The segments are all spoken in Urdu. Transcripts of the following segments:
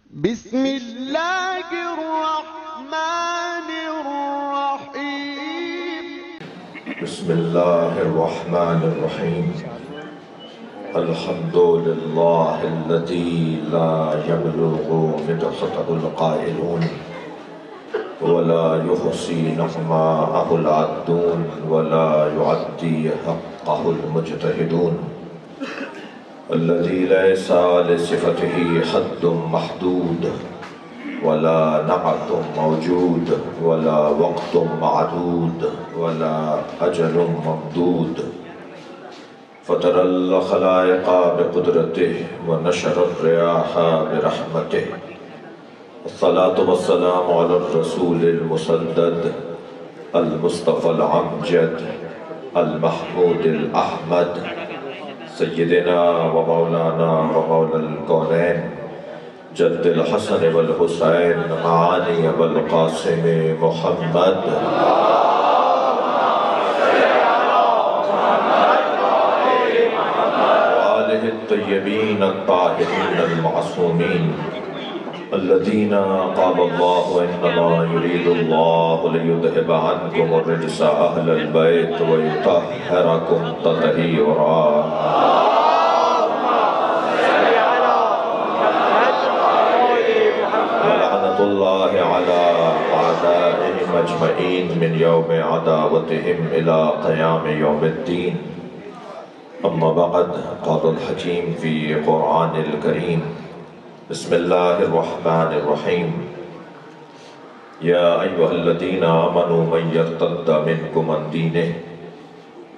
بسم اللہ الرحمن الرحیم بسم اللہ الرحمن الرحیم الحمد للہ الذی لا یبلغ مدحته القائلون ولا يحصي نعماءه العادون ولا يعدي حقه المجتهدون الذي ليس لصفته حد محدود ولا نعت موجود ولا وقت معدود ولا أجل ممدود فطر الخلائق بقدرته ونشر الرياح برحمته الصلاة والسلام على الرسول المسدد المصطفى العمجد المحمود الأحمد سيدنا ومولانا ومولى الكونين جد الحسن والحسين معاني والقاسم محمد وآله الطيبين الطاهرين المعصومين الذين قال الله إنما يريد الله ليذهب عنكم الرجس أهل البيت ويطهركم تطهيرا ولعنة الله على أعدائهم أجمعين من يوم عداوتهم إلى قيام يوم الدين أما بعد قال الحكيم في قرآن الكريم بسم الله الرحمن الرحيم يا أيها الذين آمنوا من يرتد منكم عن دينه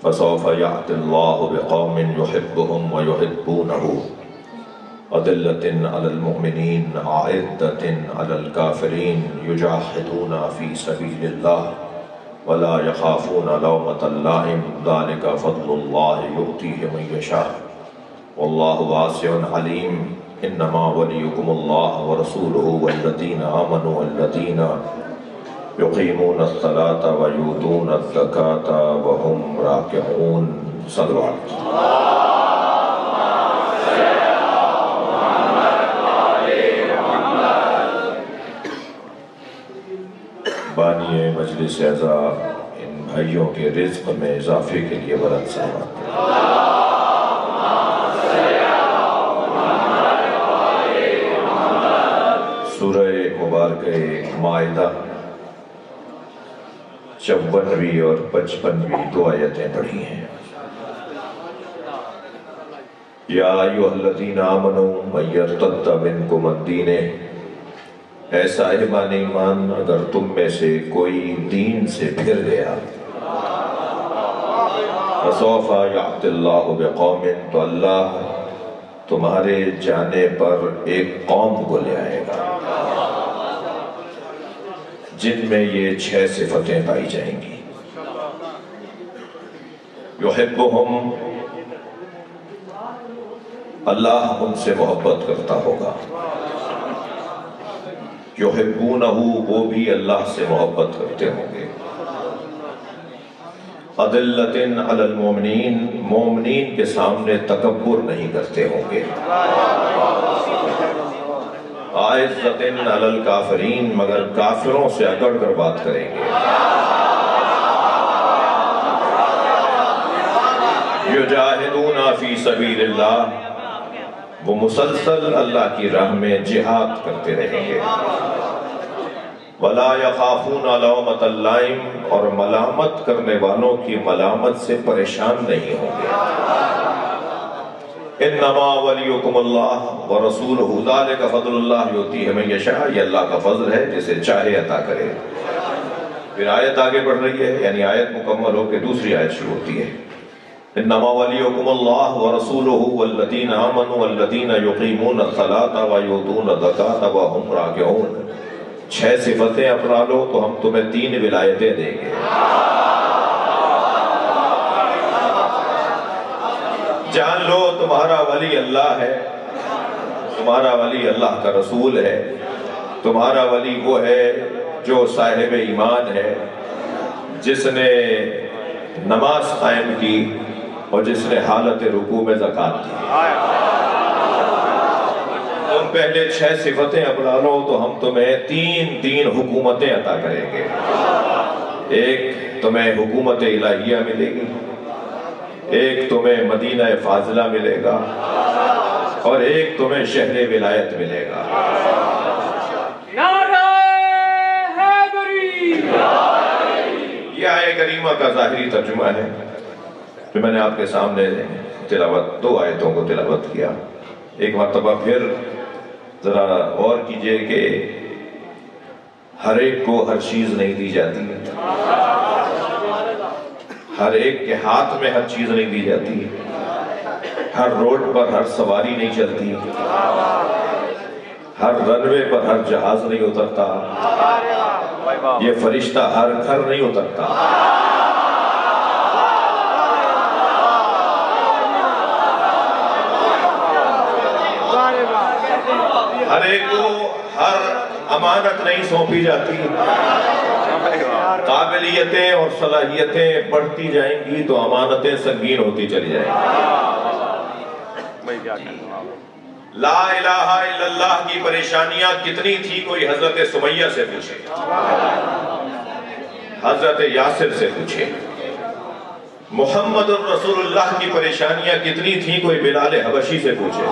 فسوف يأتي الله بقوم يحبهم ويحبونه أذلة على المؤمنين أعزة على الكافرين يجاهدون في سبيل الله ولا يخافون لومة لائم ذلك فضل الله يؤتيه من يشاء والله واسع عليم انما وليكم الله ورسوله والذين آمنوا الذين يقيمون الصلاة ويؤتون الزكاة وهم راكعون صلوا عليه بانی مجلس اعزا ان بھائیوں کے رزق میں اضافے کے لیے برت سلامت سورہ مبارکہ مائدہ 54ویں اور 55ویں دو آیتیں پڑھی ہیں یا ایھا الذین آمنوا من یرتد منکم عن دینہ اے صاحبان ایمان اگر تم میں سے کوئی دین سے پھر گیا فسوف یأتی اللہ بقوم تو اللہ تمہارے جانے پر ایک قوم کو لے آئے گا جن میں یہ 6 صفتیں پائی جائیں گی یحبہم اللہ ان سے محبت کرتا ہوگا یحبونہ وہ بھی اللہ سے محبت کرتے ہوں گے اذلۃ علی المؤمنین مومنین کے سامنے تکبر نہیں کرتے ہوں گے اعزۃ علی الکافرین مگر کافروں سے اکڑ کر بات کریں گے یجاہدون فی سبیل اللہ وہ مسلسل اللہ کی راہ میں جہاد کرتے رہیں گے وَلَا يَخَافُونَ لَوْمَةَ اللَّائِمِ اور ملامت کرنے والوں کی ملامت سے پریشان نہیں ہوں گے اِنَّمَا وَلِيُّكُمُ اللَّهُ وَرَسُولُهُ ذَلِكَ فَضْلُ اللَّهِ يُؤْتِيهِ مَن يَشَاءُ یہ اللہ کا فضل ہے جسے چاہے عطا کرے پھر آیت آگے بڑھ رہی ہے یعنی آیت مکمل ہو کے دوسری آیت شروع ہوتی ہے انما ولیکم اللہ ورسولہ والذین آمنوا والذین یقیمون الصلاة ویؤتون الزکاة وهم راکعون 6 صفتیں اپنا لو تو ہم تمہیں 3 ولایتیں دیں گے جان لو تمہارا ولی اللہ ہے تمہارا ولی اللہ کا رسول ہے تمہارا ولی وہ ہے جو صاحب ایمان ہے جس نے نماز قائم کی اور جس نے حالت رکوع میں زکوٰۃ دی. تو تم پہلے 6 صفتیں اپنا لو تو ہم تمہیں 3 حکومتیں عطا کریں گے. ایک تمہیں حکومت الہیہ ملے گی، ایک تمہیں مدینہ فاضلہ ملے گا، اور ایک تمہیں شہر ولایت ملے گا. نعرہ حیدری! یہ آیہ کریمہ کا ظاہری ترجمہ ہے جو میں نے آپ کے سامنے تلاوت 2 آیتوں کو تلاوت کیا. ایک مرتبہ پھر ذرا غور کیجئے کہ ہر ایک کو ہر چیز نہیں دی جاتی، ہر ایک کے ہاتھ میں ہر چیز نہیں دی جاتی، ہر روڈ پر ہر سواری نہیں چلتی، ہر رن وے پر ہر جہاز نہیں اترتا، یہ فرشتہ ہر گھر نہیں اترتا. ہر ایک کو ہر امانت نہیں سونپی جاتی. قابلیتیں اور صلاحیتیں بڑھتی جائیں گی تو امانتیں سنگین ہوتی چلی جائیں گی. لا الہ الا اللہ کی پریشانیاں کتنی تھی کوئی حضرت سمیہ سے پوچھے، حضرت یاسر سے پوچھے. محمد الرسول اللہ کی پریشانیاں کتنی تھی کوئی بلال حبشی سے پوچھے.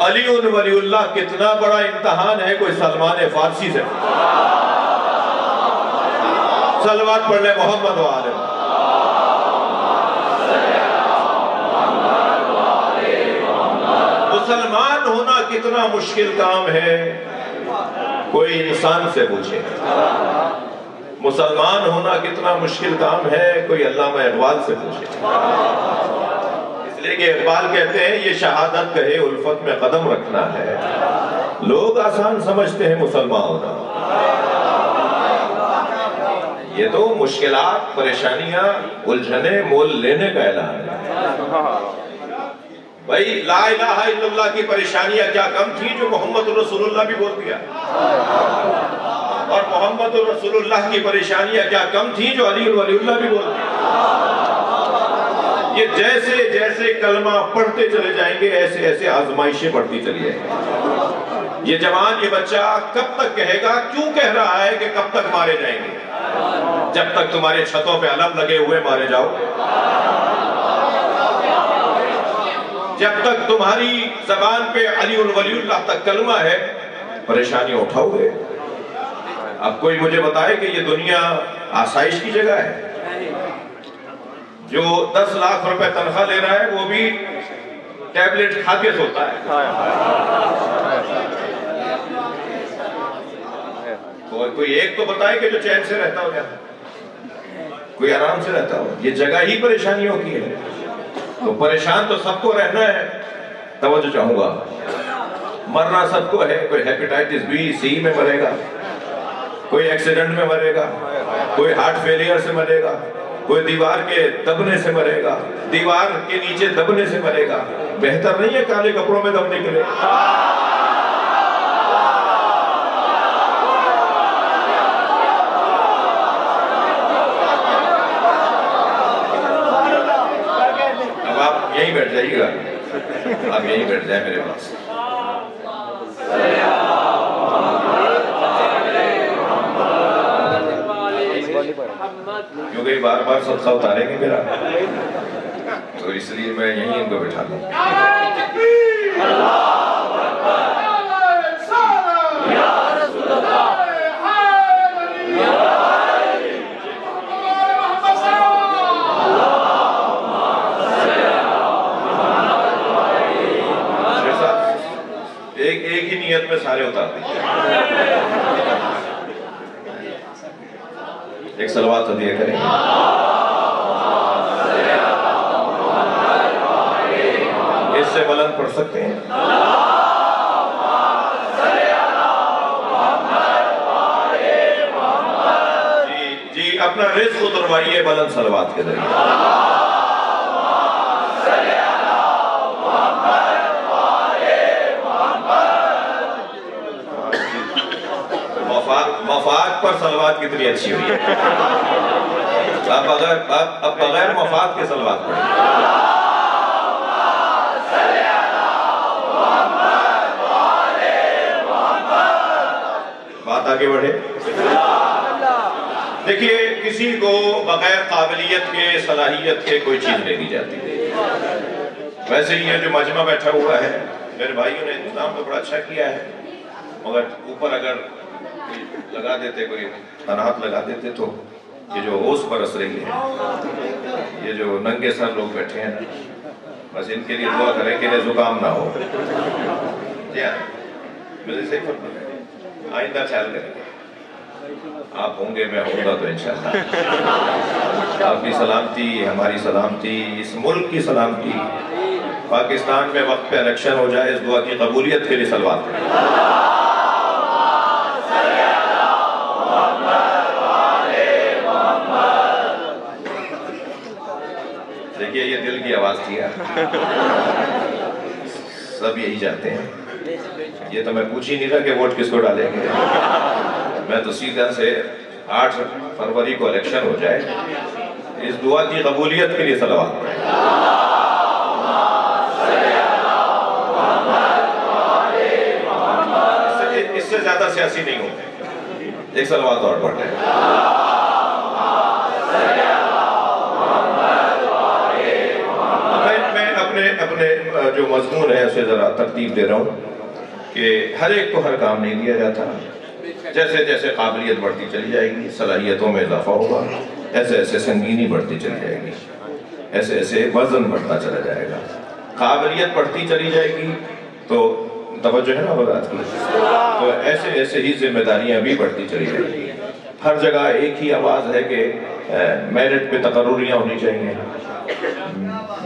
علی ولی اللہ کتنا بڑا امتحان ہے کوئی سلمان فارسی سے. صلوات پڑھ لے محمد و آلہ. مسلمان ہونا کتنا مشکل کام ہے کوئی انسان سے پوچھے. مسلمان ہونا کتنا مشکل کام ہے کوئی علامہ اقبال سے پوچھے. اس لیے کہ اقبال کہتے ہیں یہ شہادت کہے الفت میں قدم رکھنا ہے. لوگ آسان سمجھتے ہیں مسلمان ہونا، یہ تو مشکلات، پریشانیاں، الجھنیں مول لینے کا اعلان ہے. بھائی لا الہ الا اللہ کی پریشانیاں کیا کم تھی جو محمد الرسول اللہ بھی بول دیا، اور محمد الرسول اللہ کی پریشانیاں کیا کم تھی جو علی ولی اللہ بھی بول دیا. یہ جیسے جیسے کلمہ پڑھتے چلے جائیں گے ایسے ایسے آزمائشیں بڑھتی چلی جائیں گی. یہ جوان، یہ بچہ کب تک کہے گا، کیوں کہہ رہا ہے کہ کب تک مارے جائیں گے؟ جب تک تمہارے چھتوں پہ علم لگے ہوئے مارے جاؤ، جب تک تمہاری زبان پہ علی ولی اللہ تک کلمہ ہے پریشانیاں اٹھاؤ گے. اب کوئی مجھے بتائے کہ یہ دنیا آسائش کی جگہ ہے؟ جو 10 لاکھ روپے تنخواہ لے رہا ہے وہ بھی ٹیبلٹ کھا کے سوتا ہے. کوئی ایک تو بتائے کہ جو چین سے رہتا ہو، کوئی آرام سے رہتا ہو. یہ جگہ ہی پریشانیوں کی ہے. تو پریشان تو سب کو رہنا ہے. توجہ چاہوں گا، مرنا سب کو ہے. کوئی ہیپیٹائٹس بی سی میں مرے گا، کوئی ایکسیڈنٹ میں مرے گا، کوئی ہارٹ فیلئر سے مرے گا، کوئی دیوار کے دبنے سے مرے گا، دیوار کے نیچے دبنے سے مرے گا. بہتر نہیں ہے کالے کپڑوں میں دبنے کے لیے؟ اب آپ یہیں بیٹھ جائیے گا، آپ یہیں بیٹھ جائیں میرے پاس. کیونکہ بار بار صدقہ اتاریں گے میرا، تو اس لیے میں یہیں ان کو بٹھا دوں. ایک ہی نیت میں سارے اتار دیجیے. ایک صلوات ہدیہ کریں. اس سے بلند پڑھ سکتے ہیں. جی اپنا رزق اتروائیے بلند صلوات کے ذریعے. مفاد پر صلوات کتنی اچھی ہوئی ہے. اب بغیر مفاد کے صلوات پڑھیں. آگے بڑھے؟ دیکھیے کسی کو بغیر قابلیت کے صلاحیت کے کوئی چیز نہیں دی جاتی. ویسے ہی یہ جو مجمع بیٹھا ہوا ہے میرے بھائیوں نے انتظام تو بڑا اچھا کیا ہے، مگر اوپر اگر لگا دیتے کوئی تنہات لگا دیتے تو یہ جو اوس برس رہی ہے، یہ جو ننگے سر لوگ بیٹھے ہیں بس ان کے لیے دعا کریں کہ انہیں زکام نہ ہو. جی ہاں مجھے صحیح فرما ہے، آئندہ خیال کریں گے. آپ ہوں گے میں ہوں گا تو انشاءاللہ آپ کی سلامتی ہماری سلامتی، اس ملک کی سلامتی، پاکستان میں وقت پہ الیکشن ہو جائے، اس دعا کی قبولیت کے لیے صلوات کریں. دیکھیے یہ دل کی آواز تھی سب یہی چاہتے ہیں. یہ تو میں پوچھ ہی نہیں رہا کہ ووٹ کس کو ڈالیں گے، میں تو سیدھا سے 8 فروری کو الیکشن ہو جائے، اس دعا کی قبولیت کے لیے صلوات پڑھیں. اس سے زیادہ سیاسی نہیں ہوتے. ایک صلوات اور پڑھ لیں. میں اپنے جو مضمون ہے اسے ذرا ترتیب دے رہا ہوں کہ ہر ایک کو ہر کام نہیں دیا جاتا. جیسے جیسے قابلیت بڑھتی چلی جائے گی، صلاحیتوں میں اضافہ ہوگا، ایسے ایسے سنگینی بڑھتی چلی جائے گی، ایسے ایسے وزن بڑھتا چلا جائے گا. قابلیت بڑھتی چلی جائے گی تو توجہ ہے نا بات کی، تو ایسے ایسے ہی ذمہ داریاں بھی بڑھتی چلی جائیں گی. ہر جگہ ایک ہی آواز ہے کہ میرٹ پہ تقرریاں ہونی چاہیے،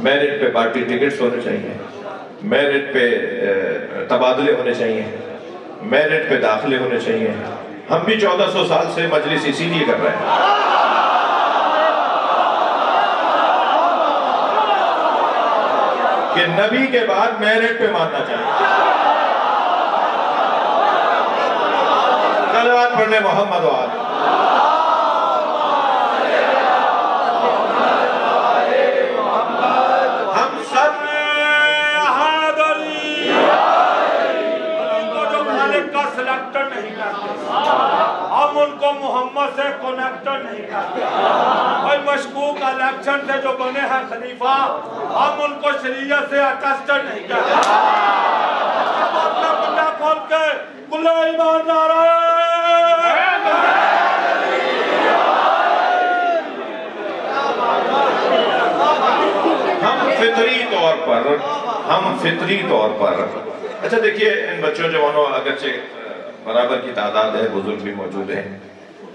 میرٹ پہ پارٹی ٹکٹس ہونے چاہیے، میرٹ پہ تبادلے ہونے چاہیے، میرٹ پہ داخلے ہونے چاہیے. ہم بھی 1400 سال سے مجلس اسی لیے کر رہے ہیں کہ نبی کے بعد میرٹ پہ ماننا چاہیے. صلوات پڑھنے محمد وآلہ. ہم سب کا سلیکٹر نہیں کرتے، ہم ان کو محمد سے کنیکٹر نہیں کرتے. کوئی مشکوک الیکشن سے جو بنے ہیں خلیفہ، ہم ان کو شریعت سے اٹیسٹر نہیں کرتے. اپنا پنجا کھول کے کلے ایمان نعرہ ہم فطری طور پر اچھا دیکھیے ان بچوں جوانوں اگرچہ برابر کی تعداد ہے، بزرگ بھی موجود ہیں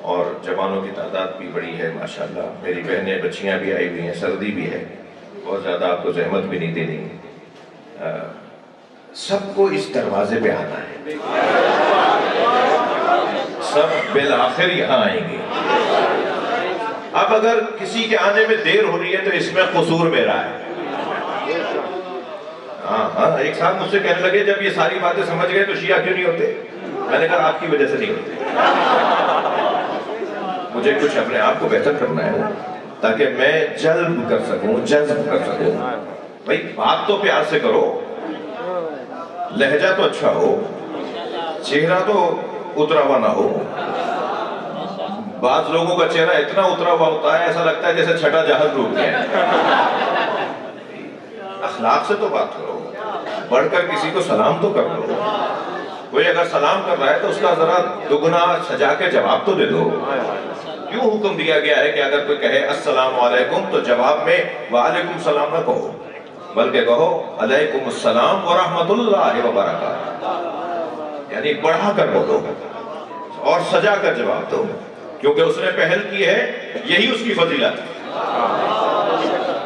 اور جوانوں کی تعداد بھی بڑی ہے ماشاءاللہ. میری بہنیں بچیاں بھی آئی ہوئی ہیں، سردی بھی ہے، بہت زیادہ آپ کو زحمت بھی نہیں دینی. سب کو اس دروازے پہ آنا ہے، سب بالآخر یہاں آئیں گے. اب اگر کسی کے آنے میں دیر ہو رہی ہے تو اس میں قصور میرا ہے. ہاں ایک صاحب مجھ سے کہنے لگے جب یہ ساری باتیں سمجھ گئے تو شیعہ کیوں نہیں ہوتے؟ میں نے کہا آپ کی وجہ سے نہیں ہوتے. مجھے کچھ اپنے آپ کو بہتر کرنا ہے تاکہ میں جذب کر سکوں. بھائی بات تو پیار سے کرو، لہجہ تو اچھا ہو، چہرہ تو اترا ہوا نہ ہو. بعض لوگوں کا چہرہ اتنا اترا ہوا ہوتا ہے ایسا لگتا ہے جیسے چھٹا جہاز ڈوب گیا. اخلاق سے تو بات کرو، بڑھ کر کسی کو سلام تو کر دو. کوئی اگر سلام کر رہا ہے تو اس کا ذرا دگنا سجا کے جواب تو دے دو. کیوں حکم دیا گیا ہے کہ اگر کوئی کہے السلام علیکم تو جواب میں وعلیکم السلام نہ کہو، بلکہ کہو علیکم السلام ورحمت اللہ وبرکاتہ. یعنی بڑھا کر بولو اور سجا کر جواب دو، کیونکہ اس نے پہل کی ہے، یہی اس کی فضیلت ہے.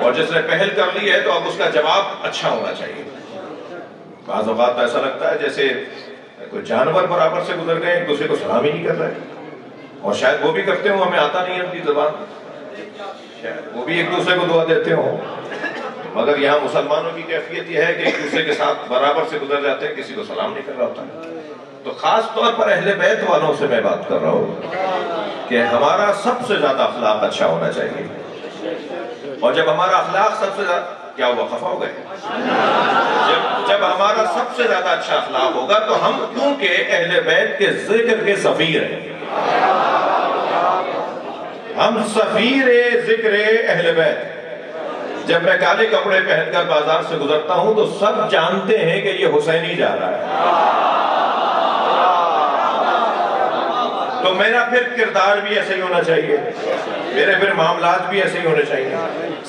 اور جس نے پہل کر لی ہے تو اب اس کا جواب اچھا ہونا چاہیے. بعض اوقات ایسا لگتا ہے جیسے کوئی جانور برابر سے گزر گئے، ایک دوسرے کو سلام ہی نہیں کر رہے. اور شاید وہ بھی کرتے ہوں، ہمیں آتا نہیں ہے ان کی زبان، وہ بھی ایک دوسرے کو دعا دیتے ہوں. مگر یہاں مسلمانوں کی کیفیت یہ ہے کہ ایک دوسرے کے ساتھ برابر سے گزر جاتے ہیں، کسی کو سلام نہیں کر رہا ہوتا. تو خاص طور پر اہل بیت والوں سے میں بات کر رہا ہوں کہ ہمارا سب سے زیادہ اخلاق اچھا ہونا چاہیے. اور جب ہمارا اخلاق سب سے زیادہ کیا وہ خفا ہو گئے؟ جب ہمارا سب سے زیادہ اچھا اخلاق ہوگا تو ہم کیونکہ اہل بیت کے ذکر کے سفیر ہیں، ہم سفیر ذکر اہل بیت۔ جب میں کالے کپڑے پہن کر بازار سے گزرتا ہوں تو سب جانتے ہیں کہ یہ حسینی جا رہا ہے، تو میرا پھر کردار بھی ایسے ہی ہونا چاہیے، میرے پھر معاملات بھی ایسے ہی ہونے چاہیے۔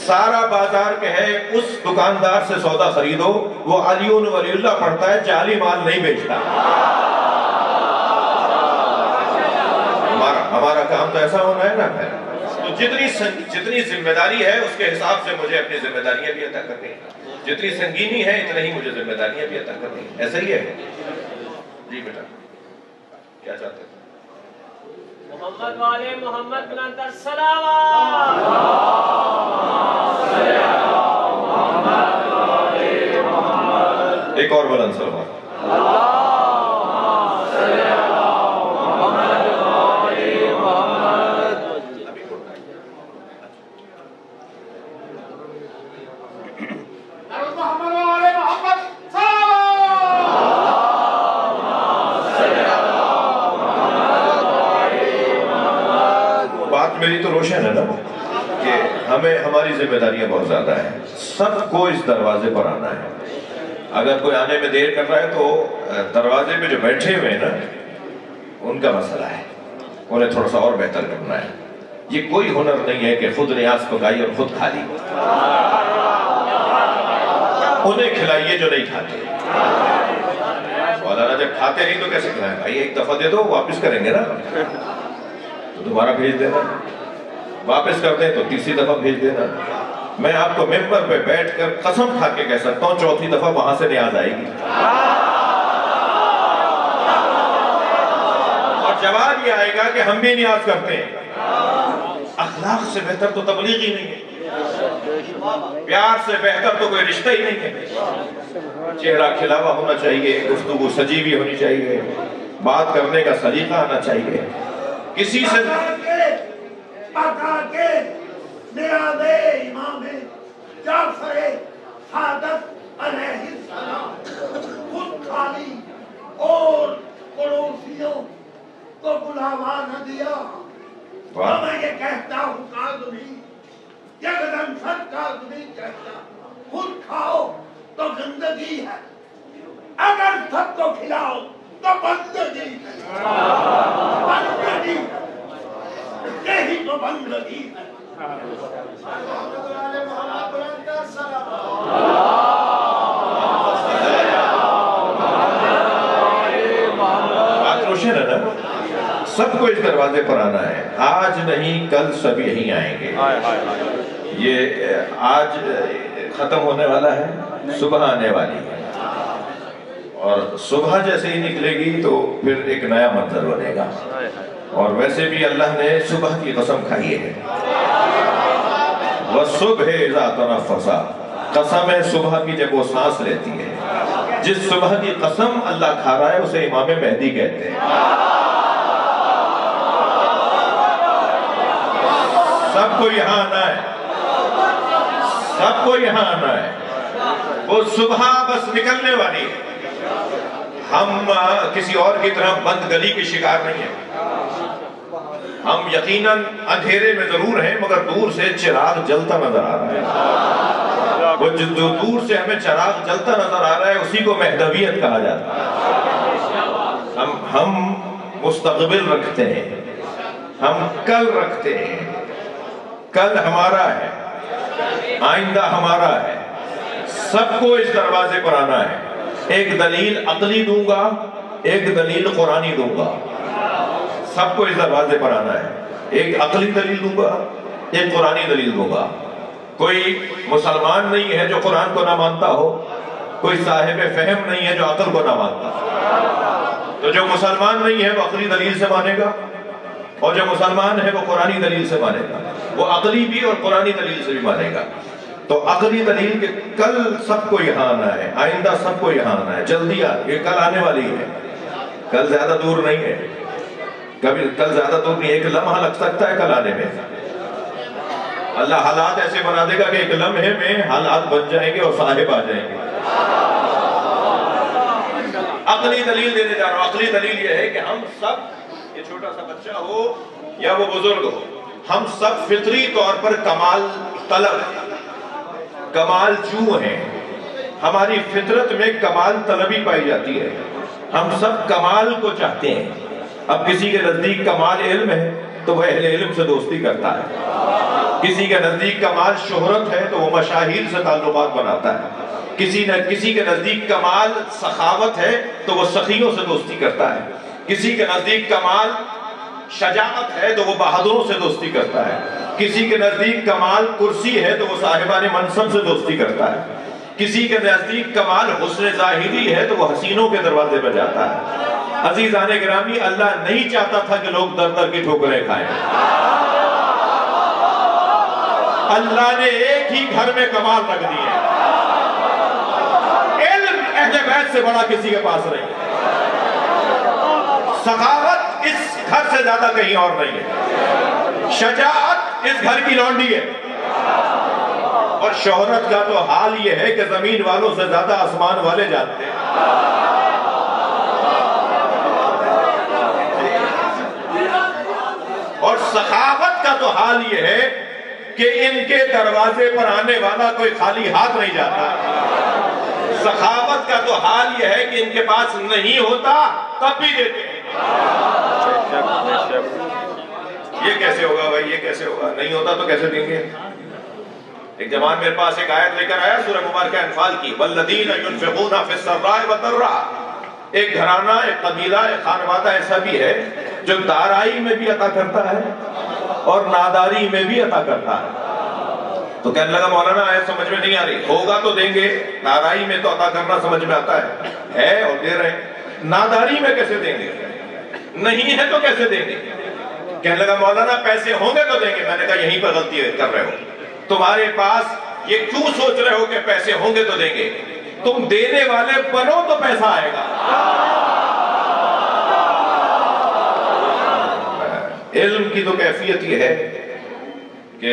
سارا بازار کہے اس دکاندار سے سودا خریدو، وہ علی ولی اللہ پڑھتا ہے، جعلی مال نہیں بیچتا۔ ہمارا کام تو ایسا ہونا ہے نا پھر۔ تو جتنی ذمہ داری ہے اس کے حساب سے مجھے اپنی ذمہ داریاں بھی ادا کرنی ہیں، جتنی سنگینی ہے اتنا ہی مجھے ذمہ داریاں بھی ادا کرنی ہیں، ایسا ہی ہے؟ جی بیٹا کیا چاہتے ہیں؟ محمد والے محمد بلند السلام، ایک اور بلند سلام۔ میری تو روشن ہے نا کہ ہماری ذمہ داریاں بہت زیادہ ہیں، سب کو اس دروازے پر آنا ہے۔ اگر کوئی آنے میں دیر کر رہا ہے تو دروازے پہ جو بیٹھے ہوئے ہیں نا ان کا مسئلہ ہے، انہیں تھوڑا سا اور بہتر کرنا ہے۔ یہ کوئی ہنر نہیں ہے کہ خود نیاز پکائی اور خود کھا لی، انہیں کھلائیے جو نہیں کھاتے۔ مولانا جب کھاتے نہیں تو کیسے کھلائیں؟ بھائی ایک دفعہ دے دو، واپس کریں گے نا تو دوبارہ بھیج دینا، واپس کرتے ہیں تو تیسری دفعہ بھیج دینا۔ میں آپ کو ممبر پہ بیٹھ کر قسم کھا کے کہہ سکتا ہوں چوتھی دفعہ وہاں سے نیاز آئے گی، اور جواب یہ آئے گا کہ ہم بھی نیاز کرتے ہیں۔ اخلاق سے بہتر تو تبلیغ ہی نہیں ہے، پیار سے بہتر تو کوئی رشتہ ہی نہیں ہے۔ چہرہ کھلا ہوا ہونا چاہیے، گفتگو سجی ہوئی ہونی چاہیے، بات کرنے کا سلیقہ آنا چاہیے۔ کسی سے پکا کے نیاز امام جعفر صادق علیہ السلام خود خالی اور پڑوسیوں کو بلاوا نہ دیا۔ میں یہ کہتا ہوں کاظمی، یکدم سر کاظمی کہتا خود کھاؤ تو گندگی ہے، اگر سب کو کھلاؤ تو بندگی ہے، بندگی یہی تو بندگی ہے۔ بات روشن ہے نا؟ سب کو اس دروازے پر آنا ہے، آج نہیں کل سب یہیں آئیں گے۔ یہ آج ختم ہونے والا ہے، صبح آنے والی ہے، اور صبح جیسے ہی نکلے گی تو پھر ایک نیا منظر بنے گا۔ اور ویسے بھی اللہ نے صبح کی قسم کھائی ہے، وَالصُّبْحِ إِذَا تَنَفَّسَ، قسم ہے صبح کی جب وہ سانس لیتی ہے۔ جس صبح کی قسم اللہ کھا رہا ہے اسے امام مہدی کہتے ہیں۔ سب کو یہاں آنا ہے، سب کو یہاں آنا ہے، وہ صبح بس نکلنے والی ہے۔ ہم کسی اور کی طرح بند گلی کے شکار نہیں ہیں، ہم یقیناً اندھیرے میں ضرور ہیں مگر دور سے چراغ جلتا نظر آ رہا ہے۔ وہ جو دور سے ہمیں چراغ جلتا نظر آ رہا ہے اسی کو مہدویت کہا جاتا ہے۔ ہم مستقبل رکھتے ہیں، ہم کل رکھتے ہیں، کل ہمارا ہے، آئندہ ہمارا ہے۔ سب کو اس دروازے پر آنا ہے۔ ایک دلیل عقلی دوں گا، ایک دلیل قرآنی دوں گا، سب کو اس دروازے پر آنا ہے۔ ایک عقلی دلیل دوں گا، ایک قرآنی دلیل دوں گا۔ کوئی مسلمان نہیں ہے جو قرآن کو نہ مانتا ہو، کوئی صاحب فہم نہیں ہے جو عقل کو نہ مانتا ہو۔ تو جو مسلمان نہیں ہے وہ عقلی دلیل سے مانے گا، اور جو مسلمان ہے وہ قرآنی دلیل سے مانے گا، وہ عقلی بھی اور قرآنی دلیل سے بھی مانے گا۔ تو عقلی دلیل کہ کل سب کو یہاں آنا ہے، آئندہ سب کو یہاں آنا ہے، جلدی یہ کل آنے والی ہے، کل زیادہ دور نہیں ہے، کل زیادہ دور نہیں، ایک لمحہ لگ سکتا ہے کل آنے میں۔ اللہ حالات ایسے بنا دے گا کہ ایک لمحے میں حالات بن جائیں گے اور صاحب آ جائیں گے۔ عقلی دلیل دینے جا رہا ہوں۔ عقلی دلیل یہ ہے کہ ہم سب، یہ چھوٹا سا بچہ ہو یا وہ بزرگ ہو، ہم سب فطری طور پر کمال طلب ہیں، کمال جو ہیں۔ ہماری فطرت میں کمال طلبی پائی جاتی ہے، ہم سب کمال کو چاہتے ہیں۔ اب کسی کے نزدیک کمال علم ہے تو وہ اہل علم سے دوستی کرتا ہے، کسی کے نزدیک کمال شہرت ہے تو وہ مشاہیر سے تعلقات بناتا ہے، کسی کے نزدیک کمال سخاوت ہے تو وہ سخیوں سے دوستی کرتا ہے، کسی کے نزدیک کمال شجاعت ہے تو وہ بہادروں سے دوستی کرتا ہے، کسی کے نزدیک کمال کرسی ہے تو وہ صاحبان منصب سے دوستی کرتا ہے، کسی کے نزدیک کمال حسن ظاہری ہے تو وہ حسینوں کے دروازے پر جاتا ہے۔ عزیزان گرامی، اللہ نہیں چاہتا تھا کہ لوگ در در کی ٹھوکریں کھائیں۔ اللہ نے ایک ہی گھر میں کمال رکھ دی ہے۔ علم اہل بیت سے بڑا کسی کے پاس نہیں ہے، سخاوت اس گھر سے زیادہ کہیں اور نہیں ہے، شجاعت اس گھر کی لونڈی ہے، اور شہرت کا تو حال یہ ہے کہ زمین والوں سے زیادہ آسمان والے جانتے ہیں۔ اور سخاوت کا تو حال یہ ہے کہ ان کے دروازے پر آنے والا کوئی خالی ہاتھ نہیں جاتا۔ سخاوت کا تو حال یہ ہے کہ ان کے پاس نہیں ہوتا تب بھی دیتے ہیں۔ یہ کیسے ہوگا بھائی، یہ کیسے ہوگا؟ نہیں ہوتا تو کیسے دیں گے؟ ایک جوان میرے پاس ایک آیت لے کر آیا سورہ مبارکہ انفال کی، وَالَّذِينَ يُنْفِقُونَ فِي السَّرَّاءِ وَالضَّرَّاءِ۔ ایک گھرانہ، ایک قبیلہ، ایک خانوادہ ایسا بھی ہے جو دارائی میں بھی عطا کرتا ہے اور ناداری میں بھی عطا کرتا ہے۔ تو کہنے لگا مولانا آیت سمجھ میں نہیں آ رہی، ہوگا تو دیں گے، دارائی میں تو عطا کرنا سمجھ میں آتا ہے اور دے رہے ہیں، ناداری میں کیسے دیں گے؟ نہیں ہے تو کیسے دیں گے؟ کہنے لگا مولانا پیسے ہوں گے تو دیں گے۔ میں نے کہا یہیں پر غلطی کر رہے ہو، تمہارے پاس یہ کیوں سوچ رہے ہو کہ پیسے ہوں گے تو دیں گے؟ تم دینے والے بنو تو پیسہ آئے گا۔ علم کی تو کیفیت یہ ہے کہ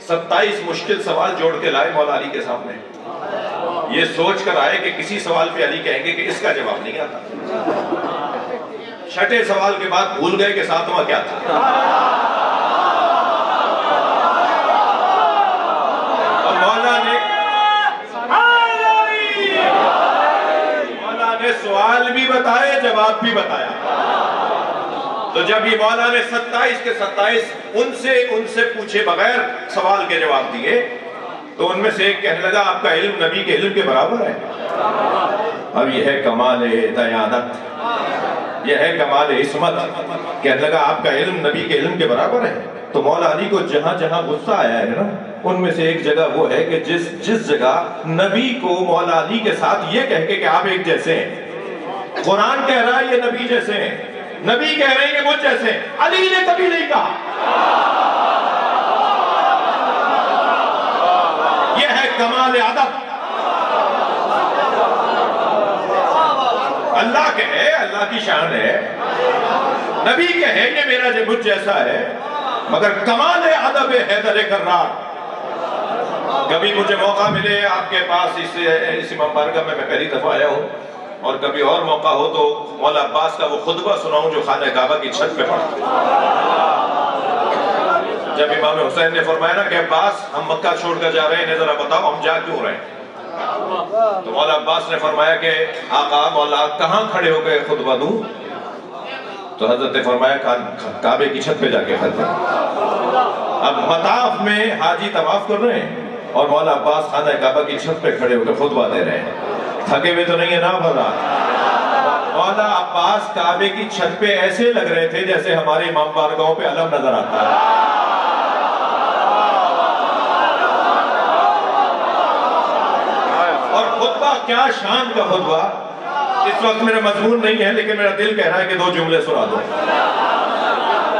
27 مشکل سوال جوڑ کے لائے مولا علی کے سامنے، یہ سوچ کر آئے کہ کسی سوال پہ علی کہیں گے کہ اس کا جواب نہیں آتا، چھٹے سوال کے بعد بھول گئے کہ ساتواں کیا تھا۔ اور مولا نے سوال بھی بتائے، جواب بھی بتایا۔ تو جب یہ مولا نے 27 کے 27 ان سے پوچھے بغیر سوال کے جواب دیے تو ان میں سے ایک کہنے لگا آپ کا علم نبی کے علم کے برابر ہے۔ اب یہ ہے کمال دیانت، یہ ہے کمال عصمت۔ کہنے لگا آپ کا علم نبی کے علم کے برابر ہے۔ تو مولا علی کو جہاں جہاں غصہ آیا ہے نا، ان میں سے ایک جگہ وہ ہے کہ جس جگہ نبی کو مولا علی کے ساتھ یہ کہہ کے کہ آپ ایک جیسے ہیں، قرآن کہہ رہا ہے یہ نبی جیسے ہیں، نبی کہہ رہے ہیں کہ وہ جیسے ہیں، علی نے کبھی نہیں کہا۔ یہ ہے کمال ادب۔ اللہ کہے، اللہ کی شان ہے، نبی کہے کہ میرا مجھ جیسا ہے، مگر کمال ادب حیدر کرار۔ کبھی مجھے موقع ملے آپ کے پاس اس امام بارگاہ میں پہلی دفعہ آیا ہوں، اور کبھی اور موقع ہو تو مولا عباس کا وہ خطبہ سناؤں جو خانہ کعبہ کی چھت پہ پڑھا۔ جب امام حسین نے فرمایا نا کہ عباس ہم مکہ چھوڑ کر جا رہے ہیں، ذرا بتاؤ ہم جا کیوں رہے ہیں؟ تو مولا عباس نے فرمایا کہ آقا مولا کہاں کھڑے ہو گئے خطبہ دوں؟ تو حضرت نے فرمایا کعبے کی چھت پہ جا کے خطبہ۔ اب مطاف میں حاجی طواف کر رہے ہیں اور مولا عباس خانہ کعبہ کی چھت پہ کھڑے ہو کے خطبہ دے رہے ہیں، تھکے ہوئے تو نہیں ہے نا بھلا؟ مولا عباس کعبے کی چھت پہ ایسے لگ رہے تھے جیسے ہمارے امام بارگاہوں پہ علم نظر آتا ہے۔ اور خطبہ کیا شان کا خطبہ! اس وقت میرا مضمون نہیں ہے لیکن میرا دل کہہ رہا ہے کہ 2 جملے سنا دو،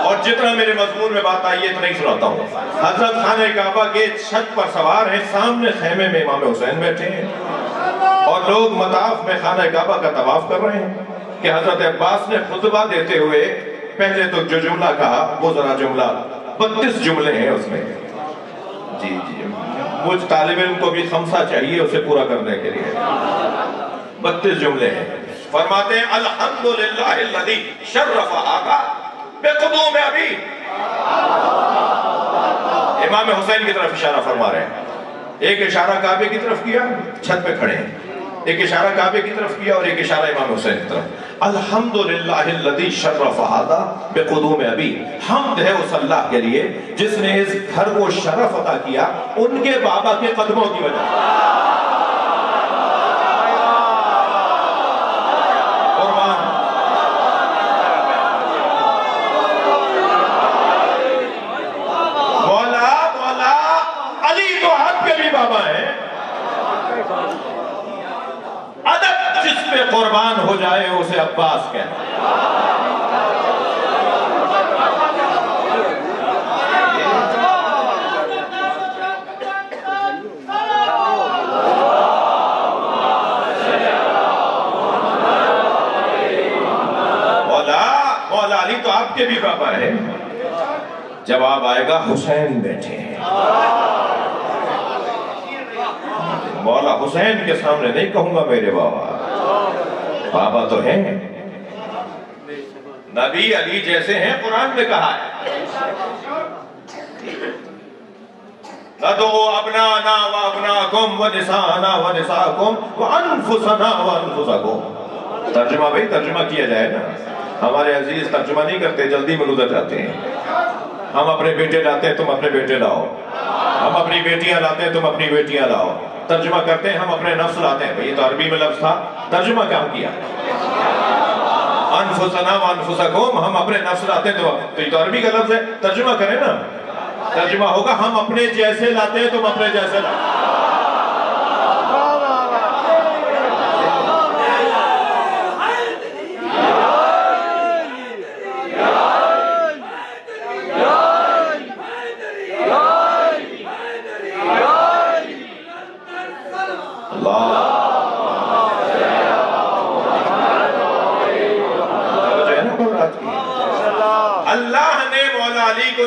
اور جتنا میرے مضمون میں بات آئی ہے اتنا ہی سناتا ہوں۔ حضرت خانہ کعبہ کے چھت پر سوار ہیں، سامنے خیمے میں امام حسین بیٹھے ہیں اور لوگ مطاف میں خانہ کعبہ کا طواف کر رہے ہیں کہ حضرت عباس نے خطبہ دیتے ہوئے پہلے تو جو جملہ کہا وہ ذرا جملہ 32 جملے ہیں اس میں، جی مجھ طالب علم کو بھی خمسہ چاہیے اسے پورا کرنے کے لیے. 32 جملے ہیں. فرماتے ہیں الحمدللہ الذی شرف آقا بقدوم ابی. امام حسین کی طرف اشارہ فرما رہے ہیں. ایک اشارہ کعبے کی طرف کیا, چھت پہ کھڑے ہیں. ایک اشارہ کعبے کی طرف کیا اور ایک اشارہ امام حسین کی طرف. الحمدللہ الذی شرف آقا بقدوم ابی. حمد ہے اس اللہ کے لیے جس نے اس گھر کو شرف عطا کیا ان کے بابا کے قدموں کی وجہ سے. ادب جس پہ قربان ہو جائے اسے عباس کہتے ہیں. مولا علی تو آپ کے بھی بابا ہے. جواب آئے گا حسین بیٹھے ہیں. مولا حسین کے سامنے نہیں کہوں گا میرے بابا. بابا تو ہیں, نبی علی جیسے ہیں, قرآن میں کہا ہے لَدُعُوا أَبْنَانَا وَأَبْنَاكُمْ وَنِسَاءَنَا وَنِسَاءَكُمْ وَأَنفُسَنَا وَأَنفُسَكُمْ. ترجمہ بھائی ترجمہ کیا جائے نا. ہمارے عزیز ترجمہ نہیں کرتے, جلدی میں ادھر جاتے ہیں. ہم اپنے بیٹے لاتے ہیں, تم اپنے بیٹے لاؤ. ہم اپنی بیٹیاں لاتے ہیں, تم اپنی بیٹیاں لاؤ. ترجمہ کرتے ہیں ہم اپنے نفس لاتے ہیں. یہ تو عربی میں لفظ تھا, ترجمہ کیا کیا؟ انفسنا وانفسکم. ہم اپنے نفس لاتے ہیں تو یہ تو عربی کا لفظ ہے, ترجمہ کریں نا. ترجمہ ہوگا ہم اپنے جیسے لاتے ہیں, تم اپنے جیسے لاتے ہیں.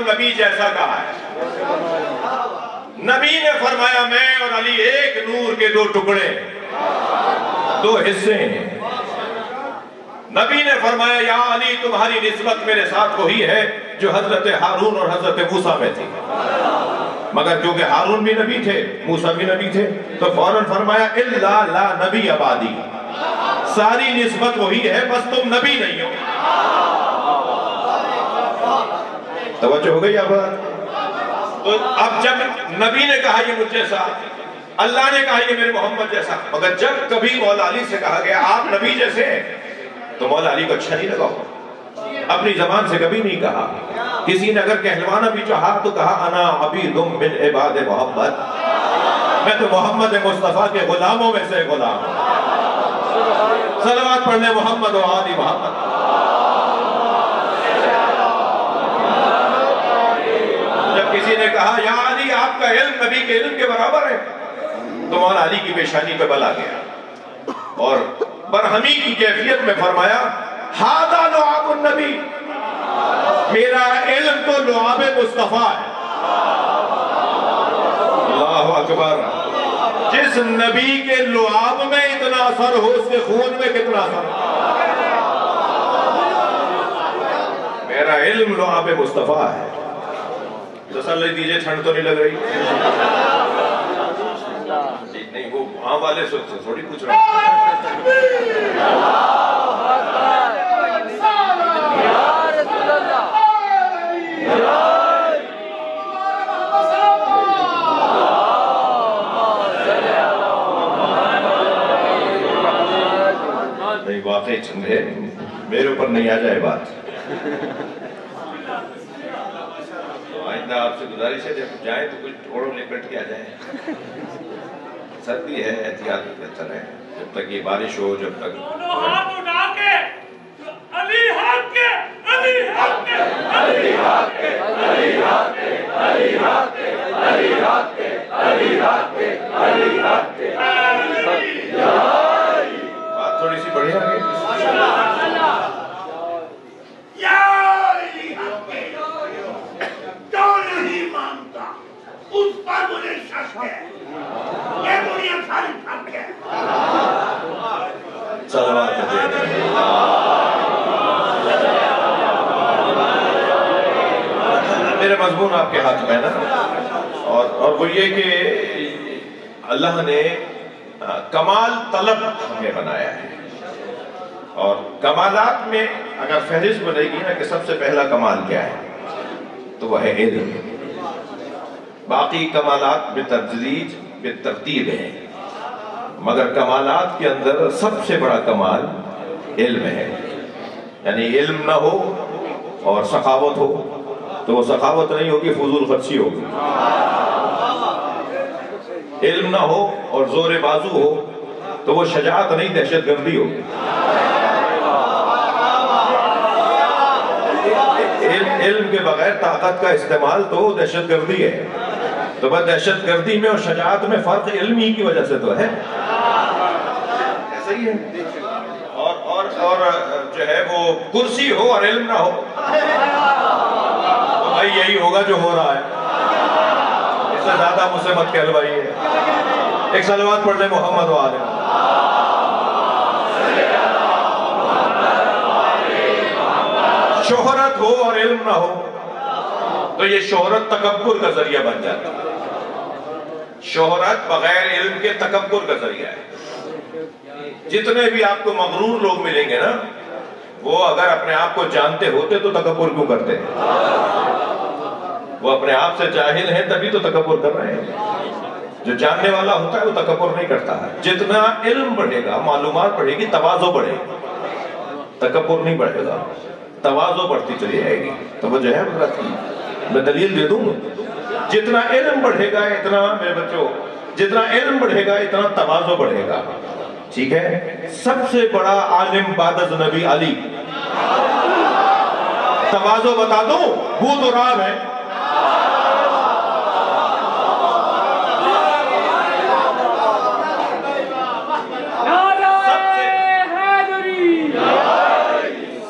نبی جیسا کہا ہے. نبی نے فرمایا میں اور علی ایک نور کے دو ٹکڑے, دو حصے ہیں. نبی نے فرمایا یا علی تمہاری نسبت میرے ساتھ وہی ہے جو حضرت ہارون اور حضرت موسیٰ میں تھی. مگر کیونکہ ہارون بھی نبی تھے, موسیٰ بھی نبی تھے, تو فوراً فرمایا الا لا نبی آبادی. ساری نسبت وہی ہے, بس تم نبی نہیں ہو. توجہ ہو گئی اب. تو اب جب نبی نے کہا یہ مجھ جیسا, اللہ نے کہا یہ میرے محمد جیسا, مگر جب کبھی مولا علی سے کہا گیا آپ نبی جیسے ہیں تو مولا علی کو اچھا نہیں لگا. اپنی زبان سے کبھی نہیں کہا. کسی نے اگر کہلوانا بھی چاہا تو کہا انا عبید من عباد محمد. میں تو محمد مصطفیٰ کے غلاموں میں سے غلام ہوں. صلوات پڑھنے محمد و آل محمد. جب کسی نے کہا یا علی آپ کا علم نبی کے علم کے برابر ہے تو مولا علی کی پیشانی پہ بل آ گیا اور برہمی کی کیفیت میں فرمایا ھذا لعاب النبی. میرا علم تو لعاب مصطفیٰ ہے. اللہ اکبر. جس نبی کے لعاب میں اتنا اثر ہو اس کے خون میں کتنا اثر ہو. میرا علم لعاب مصطفیٰ ہے. تسلی دیجئے, ٹھنڈ تو نہیں لگ رہی؟ نہیں, وہ وہاں والے سے تھوڑی پوچھ رہا ہوں. نہیں واقعی چندے میرے اوپر نہیں آ جائے بات. آئندہ آپ سے گزارش ہے جب جائیں تو کچھ اوڑو لپٹ کے آ جائیں. سردی ہے, احتیاط بہتر ہے. جب تک یہ بارش ہو, جب تک ہاتھ اٹھا کے علی حق کے, علی حق کے, علی حق کے, علی حق کے, علی حق کے, علی حق کے, علی حق کے, علی حق کے. بات تھوڑی سی بڑھیا ہے. اس پر مضمون آپ کے ہاتھ میں ہے نا، اور وہ یہ کہ اللہ نے کمال طلب ہمیں بنایا ہے، اور کمالات میں اگر فہرست بنے گی نا کہ سب سے پہلا کمال کیا ہے تو وہ ہے علم. باقی کمالات بتدریج بالترتیب ہیں، مگر کمالات کے اندر سب سے بڑا کمال علم ہے. یعنی علم نہ ہو اور سخاوت ہو تو وہ سخاوت نہیں ہوگی، فضول خرچی ہوگی. علم نہ ہو اور زور بازو ہو تو وہ شجاعت نہیں، دہشت گردی ہوگی. علم کے بغیر طاقت کا استعمال تو دہشت گردی ہے. تو بس دہشت گردی میں اور شجاعت میں فرق علم ہی کی وجہ سے تو ہے. ایسا ہی ہے. اور جو ہے وہ کرسی ہو اور علم نہ ہو تو بھائی یہی ہوگا جو ہو رہا ہے. اس سے زیادہ مجھ سے مت کہلوائیے. ایک صلوات پڑھ لیں محمد و آل. شہرت ہو اور علم نہ ہو تو یہ شہرت تکبر کا ذریعہ بن جاتا ہے. شہرت بغیر علم کے تکبر کا ذریعہ ہے. جتنے بھی آپ کو مغرور لوگ ملیں گے نا، وہ اگر اپنے آپ کو جانتے ہوتے تو تکبر کیوں کرتے ہیں؟ وہ اپنے آپ سے جاہل ہیں تبھی تو تکبر کر رہے ہیں. جو جاننے والا ہوتا ہے وہ تکبر نہیں کرتا ہے. جتنا علم بڑھے گا، معلومات بڑھے گی، تواضع بڑھے گی. تکبر نہیں بڑھے گا، تواضع بڑھتی چلی جائے گی. تو وہ جو ہے میں دلیل دے دوں. جتنا علم بڑھے گا اتنا، میرے بچوں، جتنا علم بڑھے گا اتنا تواضع بڑھے گا. ٹھیک ہے؟ سب سے بڑا عالم بعد از نبی علی. تواضع بتا دوں، بو تو راب ہے.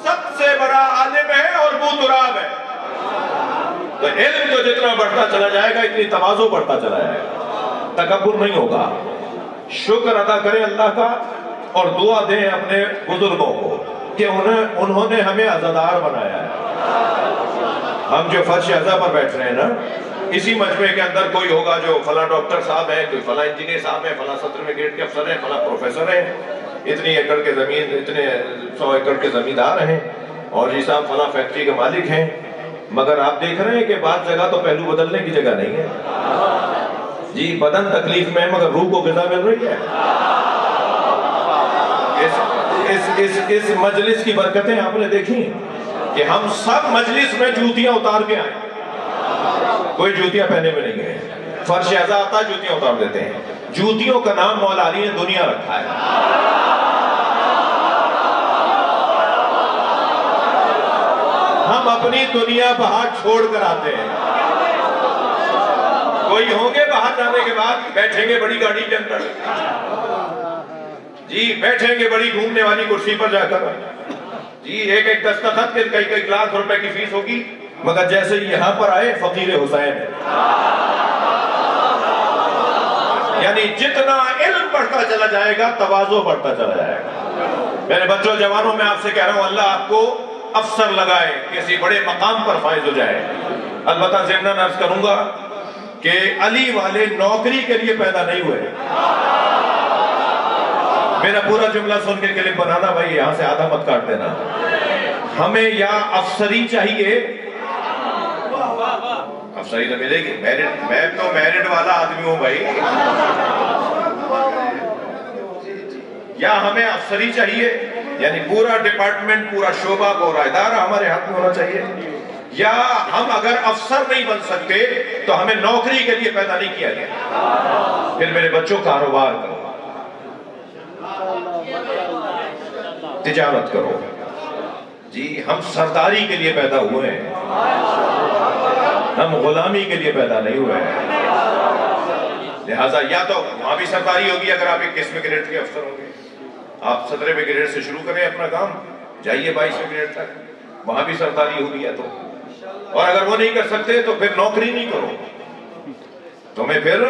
سب سے بڑا عالم ہے اور بو تو راب ہے. تو علم تو جتنا بڑھتا چلا جائے گا اتنی تواضع بڑھتا چلا جائے گا، تکبر نہیں ہوگا. شکر ادا کریں اللہ کا اور دعا دیں اپنے بزرگوں کو کہ انہوں نے ہمیں عزادار بنایا ہے. ہم جو فرش عزا پر بیٹھ رہے ہیں نا، اسی مجمع کے اندر کوئی ہوگا جو فلاں ڈاکٹر صاحب ہیں، کوئی فلاں انجینئر صاحب ہیں، فلاں سطر میں گریڈ کے افسر ہیں، فلاں پروفیسر ہیں، اتنی ایکڑ کے زمین، اتنے 100 ایکڑ کے زمیندار ہیں، اور جی صاحب فلاں فیکٹری کے مالک ہیں. مگر آپ دیکھ رہے ہیں کہ بعض جگہ تو پہلو بدلنے کی جگہ نہیں ہے. جی بدن تکلیف میں مگر روح کو غذا مل رہی ہے. اس مجلس کی برکتیں آپ نے دیکھی کہ ہم سب مجلس میں جوتیاں اتار کے آئے. کوئی جوتیاں پہنے میں نہیں گئے. فرش عزا آتا جوتیاں اتار دیتے ہیں. جوتیوں کا نام مولا علی نے دنیا رکھا ہے. ہم اپنی دنیا باہر چھوڑ کر آتے ہیں. کوئی ہوں گے باہر جانے کے بعد بیٹھیں گے بڑی گاڑی کے اندر، جی بیٹھیں گے بڑی گھومنے والی کرسی پر جا کر، جی ایک ایک دستخط کے کئی لاکھ روپے کی فیس ہوگی، مگر جیسے یہاں پر آئے فقیر حسین. یعنی جتنا علم بڑھتا چلا جائے گا تواضع بڑھتا چلا جائے گا. میرے بچوں جوانوں میں آپ سے کہہ رہا ہوں، اللہ آپ کو افسر لگائے، کسی بڑے مقام پر فائز ہو جائے. البتہ ضمناً عرض کروں گا کہ علی والے نوکری کے لیے پیدا نہیں ہوئے. میرا پورا جملہ سن کے کلپ بنانا بھائی، یہاں سے آدھا مت کاٹ دینا. ہمیں یا افسری چاہیے، افسری تو ملے گی، میں تو میرٹ والا آدمی ہوں بھائی، یا ہمیں افسری چاہیے، یعنی پورا ڈپارٹمنٹ، پورا شعبہ، پورا ادارہ ہمارے ہاتھ میں ہونا چاہیے. یا ہم اگر افسر نہیں بن سکتے تو ہمیں نوکری کے لیے پیدا نہیں کیا گیا. پھر میرے بچوں کاروبار کرو، تجارت کرو. جی ہم سرداری کے لیے پیدا ہوئے ہیں، ہم غلامی کے لیے پیدا نہیں ہوئے ہیں. لہٰذا یا تو وہاں بھی سرداری ہوگی اگر آپ 21ویں گریڈ کے افسر ہوں گے. آپ 17ویں گریڈ سے شروع کریں اپنا کام، جائیے 22ویں گریڈ تک، وہاں بھی سرداری ہوگی. ہے تو اور اگر وہ نہیں کر سکتے تو پھر نوکری نہیں کرو، تمہیں پھر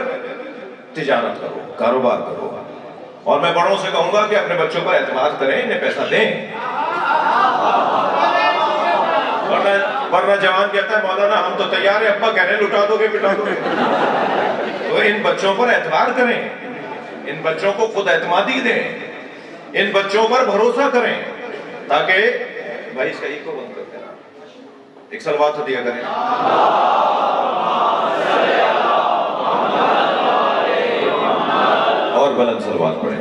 تجارت کرو، کاروبار کرو. اور میں بڑوں سے کہوں گا کہ اپنے بچوں پر اعتماد کریں، انہیں پیسہ دیں. ورنہ جوان کہتا ہے مولانا ہم تو تیار ہیں، ابا کہہ رہے ہیں لٹا دو گے پٹا دو گے۔ تو ان بچوں پر اعتبار کریں، ان بچوں کو خود اعتمادی دیں، ان بچوں پر بھروسہ کریں، تاکہ بھائی اس کا ایک کو بند کر دینا، ایک صلوات دیا کریں۔ اور بلند صلوات پڑھیں۔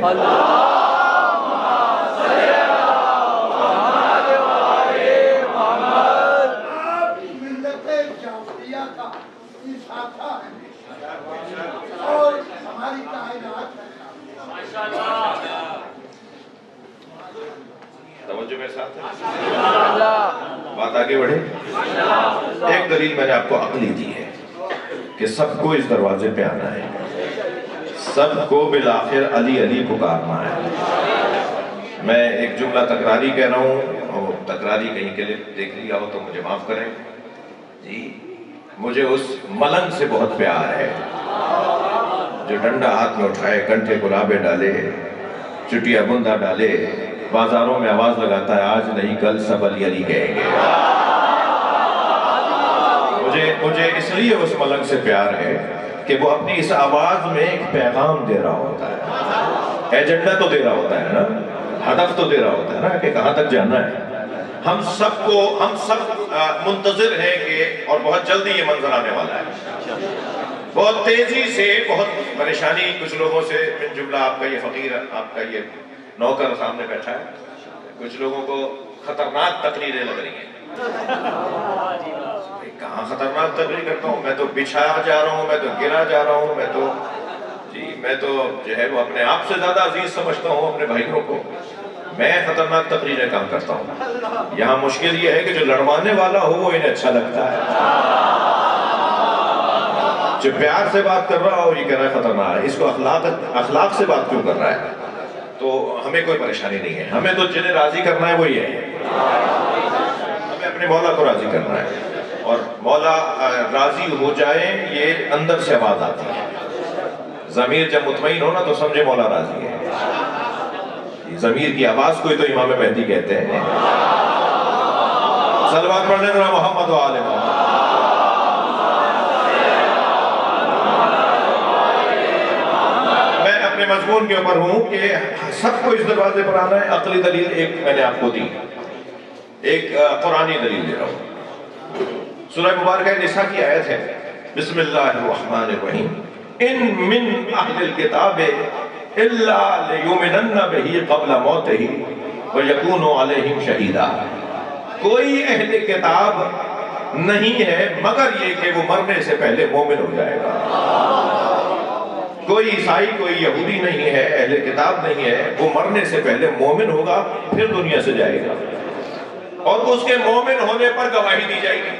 توجہ میرے ساتھ ہے، بات آگے بڑھے۔ ایک دلیل میں نے آپ کو عقلی دی ہے کہ سب کو اس دروازے پہ آنا ہے، سب کو بالآخر علی علی پکارنا ہے۔ میں ایک جملہ تکراری کہہ رہا ہوں، اور تکراری کہیں کے لیے دیکھ لیا ہو تو مجھے معاف کریں جی۔ مجھے اس ملنگ سے بہت پیار ہے جو ڈنڈا ہاتھ میں اٹھائے، کنٹھے گلابے ڈالے، چٹیا بندہ ڈالے، بازاروں میں آواز لگاتا ہے آج نہیں کل سب علی علی کہیں گے۔ مجھے اس لیے اس ملنگ سے پیار ہے کہ وہ اپنی اس آواز میں ایک پیغام دے رہا ہوتا ہے، ایجنڈا تو دے رہا ہوتا ہے نا، ہدف تو دے رہا ہوتا ہے نا کہ کہاں تک جانا ہے۔ ہم سب منتظر ہیں کہ، اور بہت جلدی یہ منظر آنے والا ہے، بہت تیزی سے، بہت پریشانی کچھ لوگوں سے، من جملہ آپ کا یہ فقیر، آپ کا یہ نوکر سامنے بیٹھا ہے، کچھ لوگوں کو خطرناک تقریریں لگ رہی ہیں۔ کہاں خطرناک تقریر کرتا ہوں، میں تو بچھا جا رہا ہوں، میں تو گرا جا رہا ہوں، میں تو جو ہے وہ اپنے آپ سے زیادہ عزیز سمجھتا ہوں اپنے بھائیوں کو، میں خطرناک تقریریں کام کرتا ہوں۔ یہاں مشکل یہ ہے کہ جو لڑوانے والا ہو وہ انہیں اچھا لگتا ہے، جو پیار سے بات کر رہا ہو یہ کہہ رہا ہے خطرناک ہے، اس کو اخلاق سے بات کیوں کر رہا ہے؟ تو ہمیں کوئی پریشانی نہیں ہے، ہمیں تو جنہیں راضی کرنا ہے وہی ہے، ہمیں اپنے مولا کو راضی کرنا ہے، اور مولا راضی ہو جائے یہ اندر سے آواز آتی ہے۔ ضمیر جب مطمئن ہو نا تو سمجھے مولا راضی ہے، ضمیر کی آواز کوئی تو امام مہدی کہتے ہیں۔ صلوات پڑھنے ذرا محمد و آل محمد۔ میں اپنے مضمون کے اوپر ہوں کہ سب کو اس دروازے پر آنا ہے۔ عقلی دلیل ایک میں نے آپ کو دی، ایک قرآنی دلیل دے رہا ہوں۔ سورہ مبارکہ نساء کی آیت ہے، بسم اللہ الرحمن الرحیم، ان من اہل الکتاب الا لیؤمنن بہ قبل موتہ ویکون علیہم شہیدا۔ کوئی اہل کتاب نہیں ہے مگر یہ کہ وہ مرنے سے پہلے مومن ہو جائے گا۔ کوئی عیسائی کوئی یہودی نہیں ہے، اہل کتاب نہیں ہے، وہ مرنے سے پہلے مومن ہوگا پھر دنیا سے جائے گا، اور اس کے مومن ہونے پر گواہی دی جائے گی۔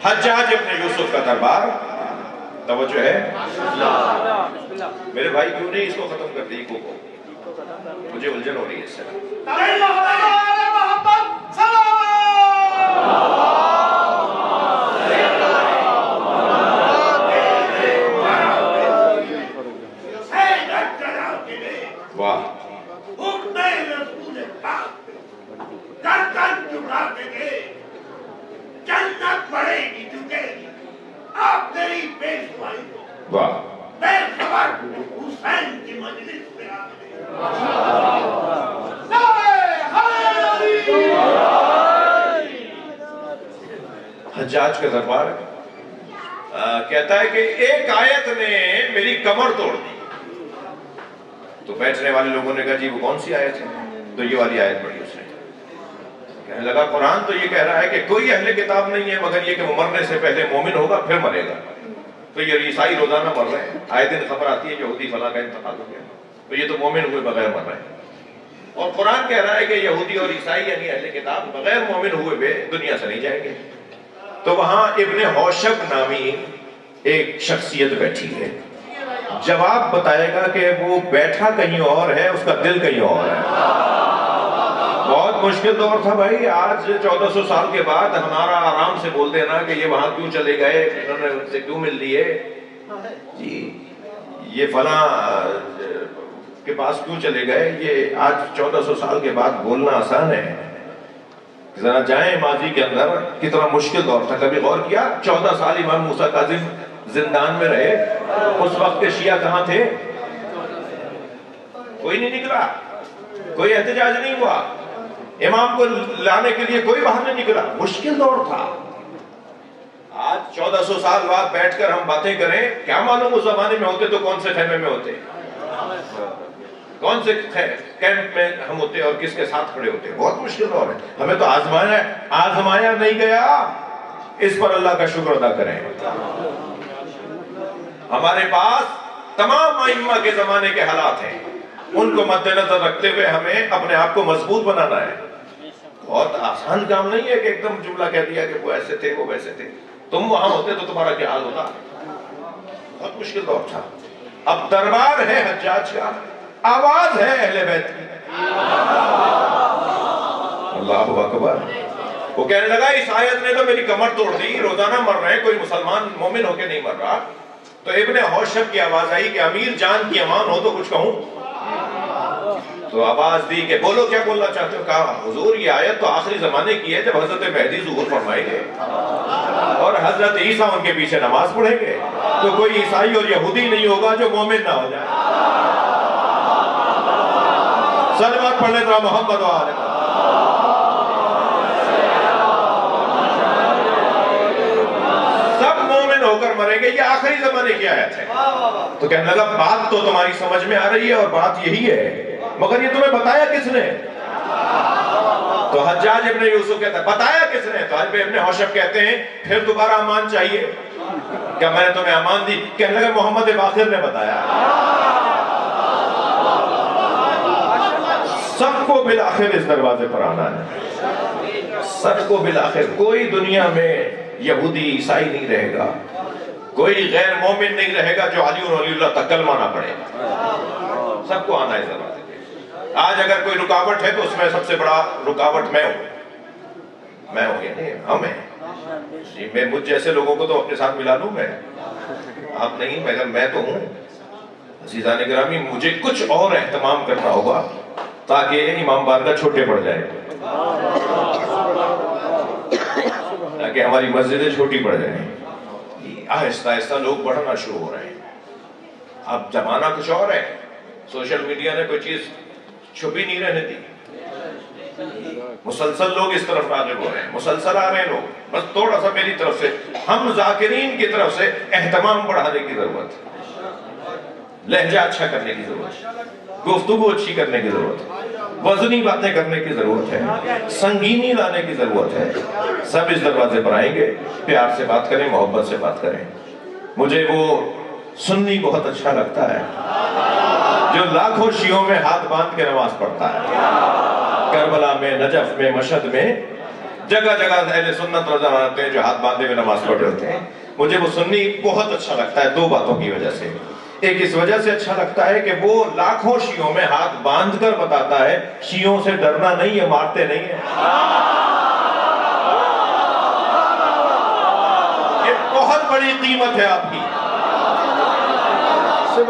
حجاج ابن یوسف کا دربار، توجہ ہے میرے بھائی، کیوں نہیں اس کو ختم کر دی کو مجھے الجھن ہو رہی ہے اس سے۔ واہ جنت پڑے گی چکے آپ تیری پیشوائی کو واہ بے خبر حسین کی مجلس میں آ گئے۔ حجاج کا دربار کہتا ہے کہ ایک آیت نے میری کمر توڑ دی۔ تو بیٹھنے والے لوگوں نے کہا جی وہ کون سی آیت ہے؟ تو یہ والی آیت پڑھی اس نے۔ کہنے لگا قرآن تو یہ کہہ رہا ہے کہ کوئی اہل کتاب نہیں ہے مگر یہ کہ وہ مرنے سے پہلے مومن ہوگا پھر مرے گا۔ تو یہ عیسائی روزانہ مر رہے ہیں، آئے دن خبر آتی ہے یہودی فلاں کا انتقال ہو گیا، تو یہ تو مومن ہوئے بغیر مر رہے ہیں۔ اور قرآن کہہ رہا ہے کہ یہودی اور عیسائی یعنی اہل کتاب بغیر مومن ہوئے بے دنیا سے نہیں جائیں گے۔ تو وہاں ابن ہوشب نامی ایک شخصیت بیٹھی ہے، جواب بتائے گا کہ وہ بیٹھا کہیں اور ہے، اس کا دل کہیں اور ہے۔ بہت مشکل دور تھا بھائی، آج 1400 سال کے بعد ہمارا آرام سے بول دینا کہ یہ وہاں کیوں چلے گئے، انہوں نے ان سے کیوں مل لیے، جی یہ فلاں کے پاس کیوں چلے گئے، یہ آج 1400 سال کے بعد بولنا آسان ہے۔ ذرا جائیں ماضی کے اندر، کتنا مشکل دور تھا. کبھی غور کیا 14 سال امام موسیٰ کاظم زندان میں رہے، اس وقت کے شیعہ کہاں تھے؟ کوئی نہیں نکلا، کوئی احتجاج نہیں ہوا، امام کو لانے کے لیے کوئی باہر نہیں نکلا. مشکل دور تھا. آج 1400 سال بعد بیٹھ کر ہم باتیں کریں، کیا معلوم اس زمانے میں ہوتے تو کون سے خیمے میں ہوتے، کون سے کیمپ میں ہم ہوتے اور کس کے ساتھ کھڑے ہوتے. بہت مشکل دور ہے. ہمیں تو آزمایا نہیں گیا، اس پر اللہ کا شکر ادا کریں. ہمارے پاس تمام ائمہ کے زمانے کے حالات ہیں، ان کو مد نظر رکھتے ہوئے ہمیں اپنے آپ کو مضبوط بنانا ہے. بہت آسان کام نہیں ہے کہ ایک دم جملہ کہہ دیا کہ وہ ایسے تھے وہ ویسے تھے. تم وہاں ہوتے تو تمہارا کیا حال ہوتا. بہت مشکل دور تھا. اب دربار ہے حجاج کا، آواز ہے اہل بیت کی. اللہ اکبر. وہ کہنے لگا اس آیت نے تو میری کمر توڑ دی، روزانہ مر رہے ہیں، کوئی مسلمان مومن ہو کے نہیں مر رہا. تو ابن حوشب کی آواز آئی کہ امیر جان کی امان ہو تو کچھ کہوں. تو آواز دی کہ بولو کیا بولنا چاہتے ہو. کہا حضور یہ آیت تو آخری زمانے کی ہے جب حضرت مہدی ظہور فرمائیں گے اور حضرت عیسیٰ ان کے پیچھے نماز پڑھیں گے، تو کوئی عیسائی اور یہودی نہیں ہوگا جو مومن نہ ہو جائے. صلوات پڑھ لیں ذرا محمد و آل محمد. سب مومن ہو کر مریں گے، یہ آخری زمانے کی آیت ہے. تو کہنے لگا بات تو تمہاری سمجھ میں آ رہی ہے اور بات یہی ہے، مگر یہ تمہیں بتایا کس نے؟ تو حجاج ابن یوسف کہتا ہے بتایا کس نے؟ تو ابن حوشب کہتے ہیں پھر دوبارہ امان چاہیے. کیا میں نے تمہیں امان دی؟ کہنے لگا محمد باقر نے بتایا. سب کو بالآخر اس دروازے پر آنا ہے، سب کو بالآخر. کوئی دنیا میں یہودی عیسائی نہیں رہے گا، کوئی غیر مومن نہیں رہے گا جو علی ولی اللہ تک کلمہ نہ پڑھے. سب کو آنا ہے اس دروازے پہ. آج اگر کوئی رکاوٹ ہے تو اس میں سب سے بڑا رکاوٹ میں ہوں یعنی ہم ہیں. میں مجھ جیسے لوگوں کو تو اپنے ساتھ ملا لوں میں، آپ نہیں، مگر میں تو ہوں. عزیزان گرامی مجھے کچھ اور اہتمام کرنا ہوگا تاکہ امام بارگاہ چھوٹے پڑ جائے، تاکہ ہماری مسجدیں چھوٹی پڑ جائیں. آہستہ آہستہ لوگ بڑھنا شروع ہو رہے ہیں. اب زمانہ کچھ اور ہے. سوشل میڈیا نے کوئی چیز چھپی نہیں رہنے دی. مسلسل لوگ اس طرف راغب ہو رہے ہیں، مسلسل آ رہے ہیں لوگ. بس تھوڑا سا میری طرف سے، ہم ذاکرین کی طرف سے اہتمام بڑھانے کی ضرورت ہے، لہجہ اچھا کرنے کی ضرورت ہے، گفتگو اچھی کرنے کی ضرورت ہے، وزنی باتیں کرنے کی ضرورت ہے، سنگینی لانے کی ضرورت ہے. سب اس دروازے پر آئیں گے، پیار سے بات کریں، محبت سے بات کریں. مجھے وہ سنی بہت اچھا لگتا ہے جو لاکھوں شیعوں میں ہاتھ باندھ کے نماز پڑھتا ہے. کربلا میں، نجف میں، مشہد میں جگہ جگہ اہل سنت نظر آتے ہیں جو ہاتھ باندھے میں نماز پڑھ رہے ہوتے ہیں. مجھے وہ سنی بہت اچھا لگتا ہے دو باتوں کی وجہ سے. ایک اس وجہ سے اچھا لگتا ہے کہ وہ لاکھوں شیعوں میں ہاتھ باندھ کر بتاتا ہے شیعوں سے ڈرنا نہیں ہے، مارتے نہیں ہیں. یہ بہت بڑی قیمت ہے آپ کی،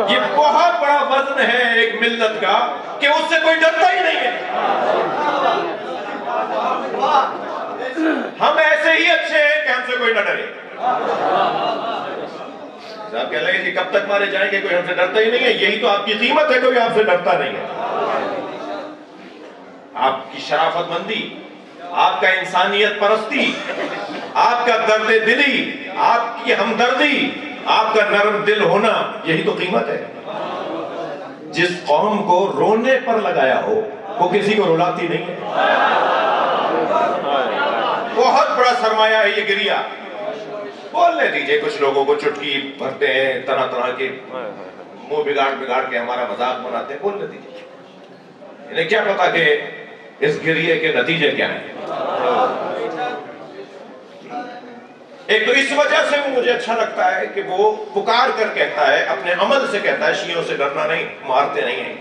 یہ بہت بڑا وزن ہے ایک ملت کا کہ اس سے کوئی ڈرتا ہی نہیں ہے. ہم ایسے ہی اچھے ہیں کہ ہم سے کوئی نہ ڈرے. آپ کہہ لیں گے کہ کب تک مارے جائیں گے، کوئی ہم سے ڈرتا ہی نہیں ہے. یہی تو آپ کی قیمت ہے، کوئی آپ سے ڈرتا نہیں ہے. آپ کی شرافت مندی، آپ کا انسانیت پرستی، آپ کا درد دلی، آپ کی ہمدردی، آپ کا نرم دل ہونا، یہی تو قیمت ہے. جس قوم کو رونے پر لگایا ہو وہ کسی کو رلاتی نہیں ہے. بہت بڑا سرمایہ ہے یہ گریہ. بولنے دیجئے، کچھ لوگوں کو چٹکی بھرتے ہیں، طرح طرح کے منہ بگاڑ کے ہمارا مذاق بناتے ہیں. بولنے دیجئے، انہیں کیا پتا کہ اس گریہ کے نتیجے کیا ہیں. ایک تو اس وجہ سے مجھے اچھا لگتا ہے کہ وہ پکار کر کہتا ہے، اپنے عمل سے کہتا ہے شیعوں سے ڈرنا نہیں، مارتے نہیں ہیں.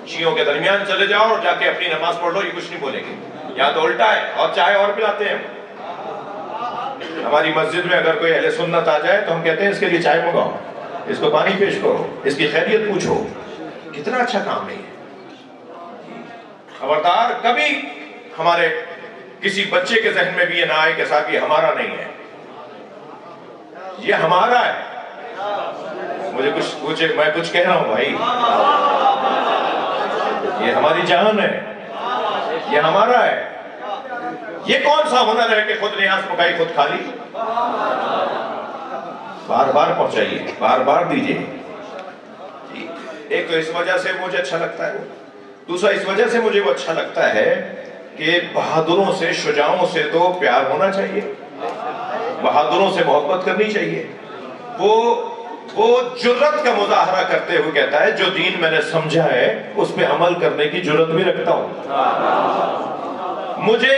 شیعوں کے درمیان چلے جاؤ اور جا کے اپنی نماز پڑھ لو، یہ کچھ نہیں بولیں گے. یہاں تو الٹا ہے، اور چائے اور پلاتے ہیں. ہماری مسجد میں اگر کوئی اہل سنت آ جائے تو ہم کہتے ہیں اس کے لیے چائے منگاؤ، اس کو پانی پیش کرو، اس کی خیریت پوچھو. کتنا اچھا کام ہے یہ. خبردار کبھی ہمارے کسی بچے کے ذہن میں بھی یہ نہ آئے کہ صاحب یہ ہمارا نہیں ہے، یہ ہمارا ہے۔ مجھے کچھ میں کچھ کہہ رہا ہوں بھائی، یہ ہماری جان ہے، یہ ہمارا ہے۔ یہ کون سا ہنر ہے کہ خود نیاز پکائی خود کھا لی؟ بار بار پہنچائیے، بار بار دیجیے۔ ایک تو اس وجہ سے مجھے اچھا لگتا ہے، دوسرا اس وجہ سے مجھے وہ اچھا لگتا ہے کہ بہادروں سے، شجاعوں سے تو پیار ہونا چاہیے، بہادروں سے محبت کرنی چاہیے۔ وہ جرت کا مظاہرہ کرتے ہوئے کہتا ہے جو دین میں نے سمجھا ہے اس پہ عمل کرنے کی جرت بھی رکھتا ہوں۔ مجھے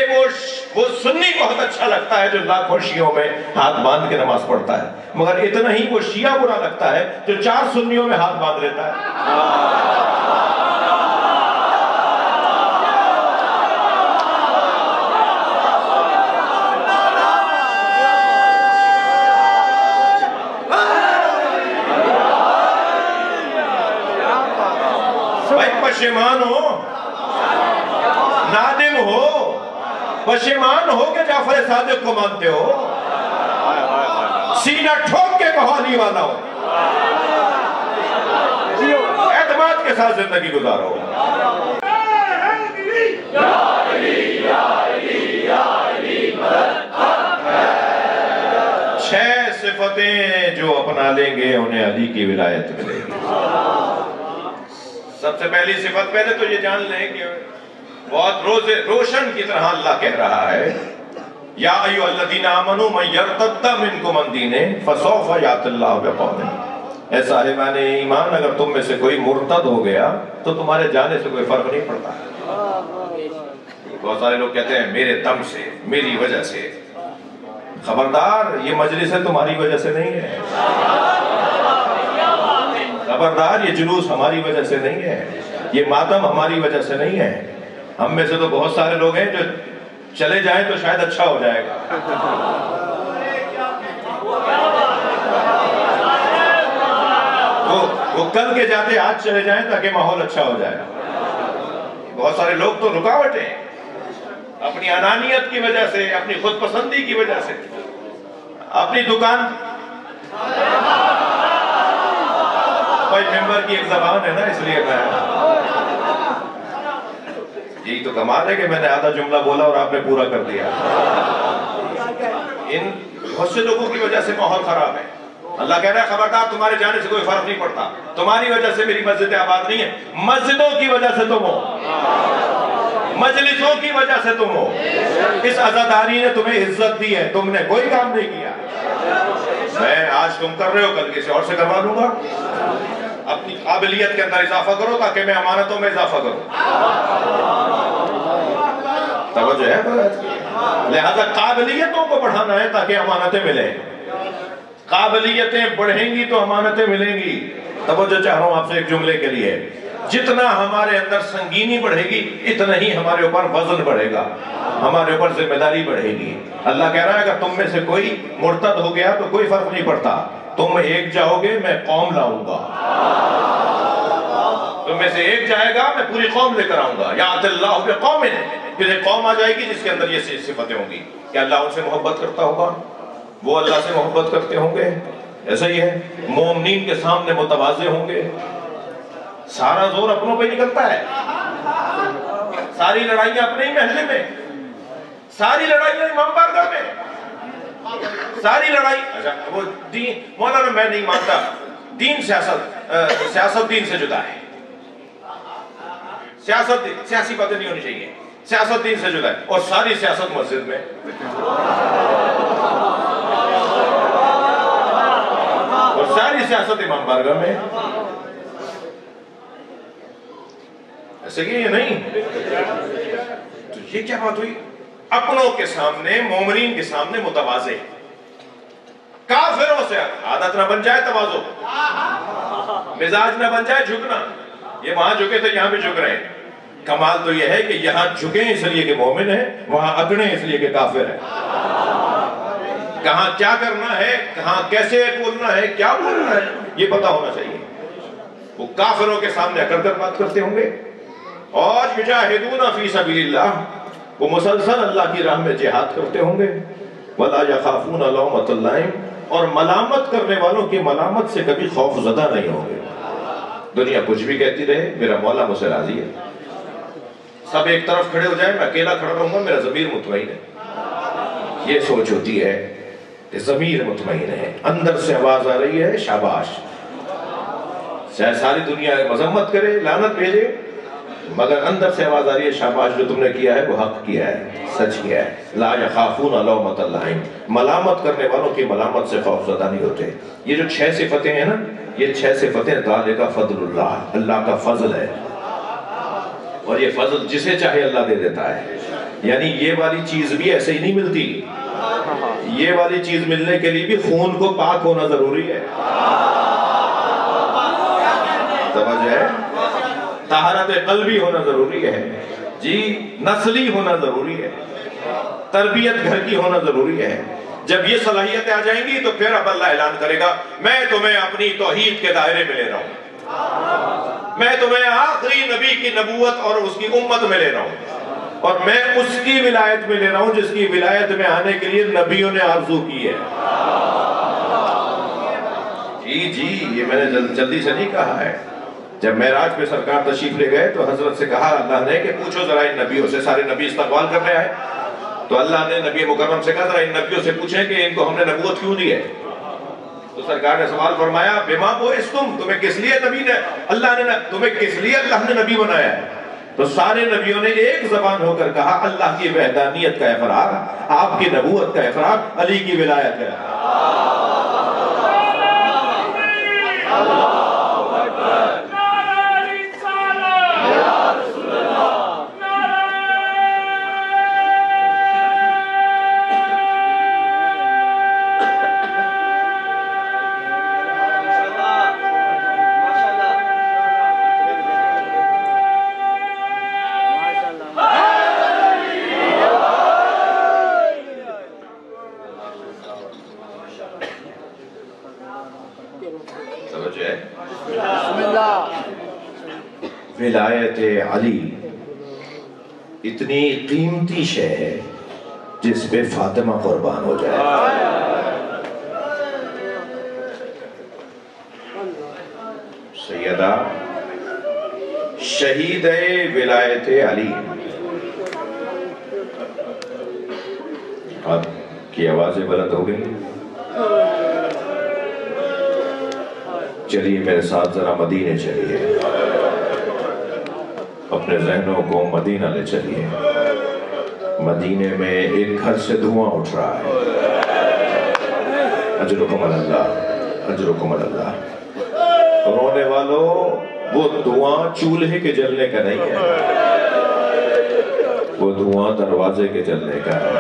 وہ سنی بہت اچھا لگتا ہے جو لاکھوں شیعوں میں ہاتھ باندھ کے نماز پڑھتا ہے، مگر اتنا ہی وہ شیعہ برا لگتا ہے جو 4 سنیوں میں ہاتھ باندھ لیتا ہے۔ بھائی پشیمان ہو، نادم ہو، پشیمان ہو کہ جعفر صادق کو مانتے ہو، سینہ ٹھوک کے کہو علی والا ہو، اعتماد کے ساتھ زندگی گزارو۔ 6 صفتیں جو اپنا لیں گے انہیں علی کی ولایت ملے گی۔ سب سے پہلی صفت، پہلے تو یہ جان لیں کہ بہت روشن کی طرح اللہ کہہ رہا ہے یا ایھا الذین آمنوا من یرتد منکم عن دینہ فسوف یأتی اللہ بقوم، اے صاحبان ایمان اگر تم میں سے کوئی مرتد ہو گیا تو تمہارے جانے سے کوئی فرق نہیں پڑتا۔ بہت سارے لوگ کہتے ہیں میرے دم سے، میری وجہ سے۔ خبردار، یہ مجلس تمہاری وجہ سے نہیں ہے، خبردار یہ جلوس ہماری وجہ سے نہیں ہے، یہ ماتم ہماری وجہ سے نہیں ہے۔ ہم میں سے تو بہت سارے لوگ ہیں جو چلے جائیں تو شاید اچھا ہو جائے گا۔ وہ کل کے جاتے آج چلے جائیں تاکہ ماحول اچھا ہو جائے۔ بہت سارے لوگ تو رکاوٹیں اپنی انانیت کی وجہ سے، اپنی خود پسندی کی وجہ سے، اپنی دکان، کوئی ممبر کی ایک زبان ہے نا، اس لیے میں یہی تو کمال ہے کہ میں نے آدھا جملہ بولا اور آپ نے پورا کر دیا۔ ان بہت سے لوگوں کی وجہ سے ماحول خراب ہے۔ اللہ کہہ رہا ہے خبردار، تمہارے جانے سے کوئی فرق نہیں پڑتا، تمہاری وجہ سے میری مسجدیں آباد نہیں ہیں، مسجدوں کی وجہ سے تم ہو، مجلسوں کی وجہ سے تم ہو۔ اس عزاداری نے تمہیں عزت دی ہے، تم نے کوئی کام نہیں کیا۔ میں آج تم کر رہے ہو، کل کسی اور سے کروا لوں گا۔ اپنی قابلیت کے اندر اضافہ کرو تاکہ میں امانتوں میں اضافہ کروں۔ توجہ ہے؟ لہذا قابلیتوں کو بڑھانا ہے تاکہ امانتیں ملیں۔ قابلیتیں بڑھیں گی تو امانتیں ملیں گی۔ توجہ چاہ رہا ہوں آپ سے ایک جملے کے لیے، جتنا ہمارے اندر سنگینی بڑھے گی اتنا ہی ہمارے اوپر وزن بڑھے گا، ہمارے اوپر ذمہ داری بڑھے گی۔ اللہ کہہ رہا ہے اگر تم میں سے کوئی مرتد ہو گیا تو کوئی فرق نہیں پڑتا، تم ایک جاؤ گے میں قوم لاؤں گا، تم میں سے ایک جائے گا میں پوری قوم لے کر آؤں گا۔ یأتی اللہ بقوم، پھر ایک قوم آ جائے گی جس کے اندر یہ صفتیں ہوں گی کہ اللہ ان سے محبت کرتا ہوگا، وہ اللہ سے محبت کرتے ہوں گے، ایسا ہی ہے، مومنین کے سامنے متواضع ہوں گے۔ سارا زور اپنوں پہ نکلتا ہے، ساری لڑائیاں اپنے ہی محلے میں، ساری لڑائیاں امام بارگاہ میں، ساری لڑائی۔ اچھا وہ دین، مولانا میں نہیں مانتا دین سیاست دین سے جدا ہے، سیاسی باتیں نہیں ہونی چاہیے، سیاست دین سے جدا ہے، اور ساری سیاست مسجد میں، اور ساری سیاست امام بارگاہ میں، ایسے کہ یہ نہیں۔ تو یہ کیا بات ہوئی؟ اپنوں کے سامنے، مومنین کے سامنے متواضع، کافروں سے عادت نہ بن جائے تواضع، مزاج نہ بن جائے جھکنا۔ یہ وہاں جھکے تھے یہاں بھی جھک رہے ہیں۔ کمال تو یہ ہے کہ یہاں جھکیں اس لیے کہ مومن ہے، وہاں اگڑیں اس لیے کہ کافر ہے۔ کہاں کیا کرنا ہے، کہاں کیسے بولنا ہے، کیا بولنا ہے، یہ پتا ہونا چاہیے۔ وہ کافروں کے سامنے اکڑ کر بات کرتے ہوں گے، اور یجاہدون فی سبیل اللہ، وہ مسلسل اللہ کی راہ میں جہاد کرتے ہوں گے. وَلَا يَخَافُونَ لَوْمَةَ لَائِمٍ، اور ملامت کرنے والوں کی ملامت سے کبھی خوف زدہ نہیں ہوں گے. دنیا کچھ بھی کہتی رہے، میرا مولا مجھ سے راضی ہے. سب ایک طرف کھڑے ہو جائیں، میں اکیلا کھڑا رہوں گا، میرا ضمیر مطمئن ہے. یہ سوچ ہوتی ہے کہ ضمیر مطمئن ہے، اندر سے آواز آ رہی ہے شاباش. چاہے ساری دنیا مذمت کرے، لعنت بھیجے، مگر اندر سے آواز آ رہی ہے شاباش، جو تم نے کیا ہے وہ حق کیا ہے، سچ کیا ہے. لا یخافون لومۃ لائم، ملامت کرنے والوں کی ملامت سے خوف زدہ نہیں ہوتے. یہ جو 6 صفتیں ہیں نا، یہ 6 صفتیں ذالک فضل اللہ، اللہ کا فضل ہے. اور یہ فضل جسے چاہے اللہ دے دیتا ہے. یعنی یہ والی چیز بھی ایسے ہی نہیں ملتی. یہ والی چیز ملنے کے لیے بھی خون کو پاک ہونا ضروری ہے. سمجھ ہے؟ طہارت قلبی ہونا ضروری ہے جی، نسلی ہونا ضروری ہے، تربیت گھر کی ہونا ضروری ہے. جب یہ صلاحیتیں آ جائیں گی تو پھر اب اللہ اعلان کرے گا میں تمہیں اپنی توحید کے دائرے میں لے رہا ہوں، میں تمہیں آخری نبی کی نبوت اور اس کی امت میں لے رہا ہوں، اور میں اس کی ولایت میں لے رہا ہوں جس کی ولایت میں آنے کے لیے نبیوں نے آرزو کی ہے. جی یہ میں نے جلدی سے نہیں کہا ہے. جب معراج پہ سرکار تشریف لے گئے تو حضرت سے کہا اللہ نے کہ پوچھو ذرا ان نبیوں سے، سارے نبی استقبال کرنے آئے. تو اللہ نے نبی مکرم سے کہا ذرا ان نبیوں سے پوچھیں کہ ان کو ہم نے نبوت کیوں دی ہے. تو سرکار نے سوال فرمایا بما بعثتم، تمہیں کس لیے نبی نے اللہ نے تمہیں کس لیے اللہ نے نبی بنایا ہے. تو سارے نبیوں نے ایک زبان ہو کر کہا اللہ کی وحدانیت کا اقرار، آپ کی نبوت کا اقرار، علی کی ولایت کا اقرار. ولایت علی اتنی قیمتی شے ہے جس پہ فاطمہ قربان ہو جائے. سیدہ شہید ولایت علی. آپ کی آوازیں بلند ہو گئی. چلیے میرے ساتھ ذرا مدینے چلیے، اپنے ذہنوں کو مدینہ لے چلیے. مدینے میں ایک گھر سے دھواں اٹھ رہا ہے. اجرکم اللہ، اجرکم اللہ. رونے والوں، وہ دھواں چولہے کے جلنے کا نہیں ہے، وہ دھواں دروازے کے جلنے کا ہے.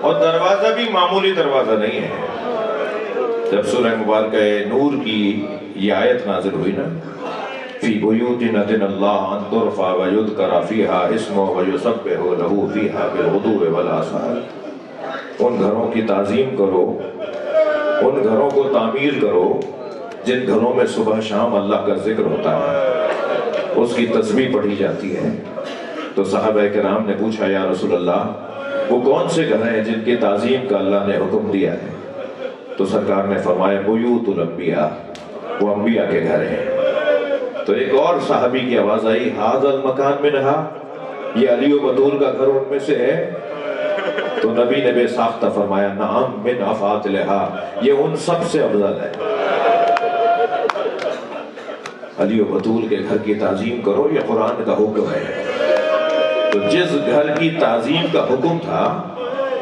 اور دروازہ بھی معمولی دروازہ نہیں ہے. جب سورہ مبارکہ نور کی یہ آیت نازل ہوئی نا، فی بیوت اذن اللہ ان ترفع ویذکر فیہا اسمہ ویسبح لہ فیہا بالغدو والآصال، ان گھروں کی تعظیم کرو، ان گھروں کو تعمیر کرو جن گھروں میں صبح شام اللہ کا ذکر ہوتا ہے، اس کی تسبیح پڑھی جاتی ہے. تو صحابہ کرام نے پوچھا یا رسول اللہ وہ کون سے گھر ہیں جن کی تعظیم کا اللہ نے حکم دیا ہے؟ تو سرکار نے فرمایا بیوت الانبیاء، وہ انبیاء کے گھر ہیں. تو ایک اور صحابی کی آواز آئی ھذا المکان منھا، یہ علی و بطول کا گھر ان میں سے ہے. تو نبی نے بے ساختہ فرمایا نعم من افاضلھا، یہ ان سب سے افضل ہے. علی و بطول کے گھر کی تعظیم کرو، یہ قرآن کا حکم ہے. تو جس گھر کی تعظیم کا حکم تھا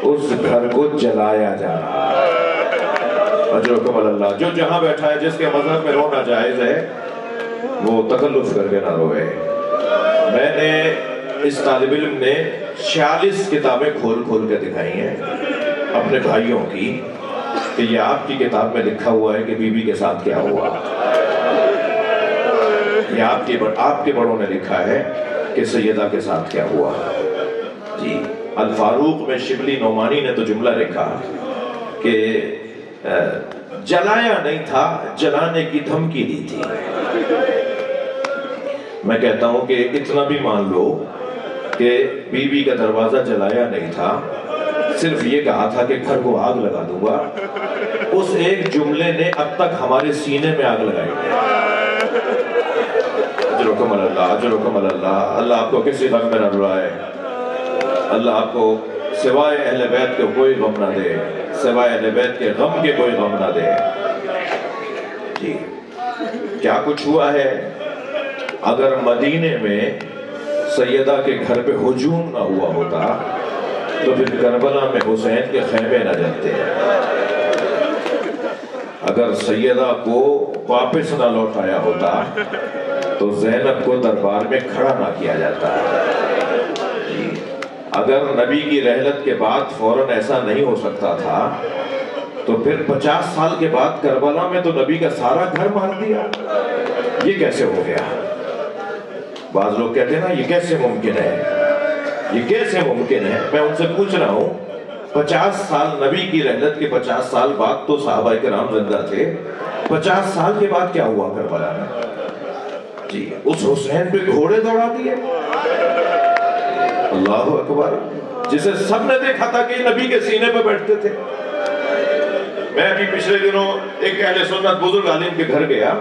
اس گھر کو جلایا جا رہا ہے. اجرکم اللہ. جو جہاں بیٹھا ہے جس کے مذہب میں رونا جائز ہے وہ تکلف کر کے نہ روئے. میں نے اس طالب علم نے 46 کتابیں کھول کھول کے دکھائی ہیں اپنے بھائیوں کی کہ یہ آپ کی کتاب میں لکھا ہوا ہے کہ بی بی کے ساتھ کیا ہوا. یہ آپ کے بڑوں نے لکھا ہے کہ سیدہ کے ساتھ کیا ہوا. جی الفاروق میں شبلی نعمانی نے تو جملہ لکھا کہ جلایا نہیں تھا، جلانے کی دھمکی دی تھی. میں کہتا ہوں کہ اتنا بھی مان لو کہ بیوی کا دروازہ جلایا نہیں تھا، صرف یہ کہا تھا کہ گھر کو آگ لگا دوں گا، اس ایک جملے نے اب تک ہمارے سینے میں آگ لگائی ہے۔ اجرکم اللہ، اجرکم اللہ، اللہ آپ کو کسی غم میں نہ ڈالے، اللہ آپ کو سوائے اہل بیت کے کوئی غم نہ دے، سوائے اہل بیت کے غم کے کوئی غم نہ دے۔ جی کیا کچھ ہوا ہے؟ اگر مدینے میں سیدہ کے گھر پہ ہجوم نہ ہوا ہوتا تو پھر کربلا میں حسین کے خیمے نہ جلتے۔ اگر سیدہ کو واپس نہ لوٹایا ہوتا تو زینب کو دربار میں کھڑا نہ کیا جاتا۔ اگر نبی کی رحلت کے بعد فوراً ایسا نہیں ہو سکتا تھا تو پھر 50 سال کے بعد کربلا میں تو نبی کا سارا گھر مار دیا۔ یہ کیسے ہو گیا؟ بعض لوگ کہتے ہیں نا یہ کیسے ممکن ہے، یہ کیسے ممکن ہے؟ میں ان سے پوچھ رہا ہوں 50 سال نبی کی رحلت کے 50 سال بعد تو صحابہ کرام زندہ تھے، 50 سال کے بعد کیا ہوا کربلا میں؟ جی اس حسین پہ گھوڑے دوڑا دیے۔ اللہ اکبر، جسے سب نے دیکھا تھا کہ نبی کے سینے پہ بیٹھتے تھے۔ میں ابھی پچھلے دنوں ایک اہل سنت بزرگ عالم کے گھر گیا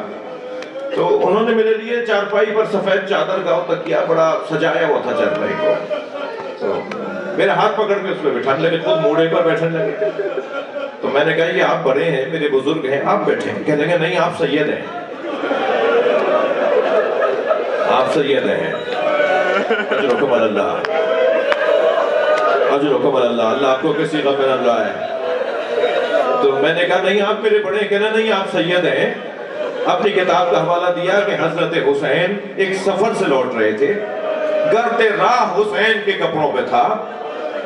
تو انہوں نے میرے لیے چارپائی پر سفید چادر کا تکیا بڑا سجایا ہوا تھا چارپائی کو، تو میرا ہاتھ پکڑ کے اس پہ بٹھانے لگے، خود موڑے پر بیٹھنے لگے۔ تو میں نے کہا یہ آپ بڑے ہیں، میرے بزرگ ہیں، آپ بیٹھیں۔ کہنے لگے نہیں آپ سید ہیں، آپ سید ہیں۔ اجرکم اللہ، اجرکم اللہ، اللہ آپ کو کسی غم میں نہ لائے۔ تو میں نے کہا نہیں آپ میرے بڑے ہیں، کہنا نہیں آپ سید ہیں۔ اپنی کتاب کا حوالہ دیا کہ حضرت حسین ایک سفر سے لوٹ رہے تھے، گرد راہ حسین کے کپڑوں پہ تھا،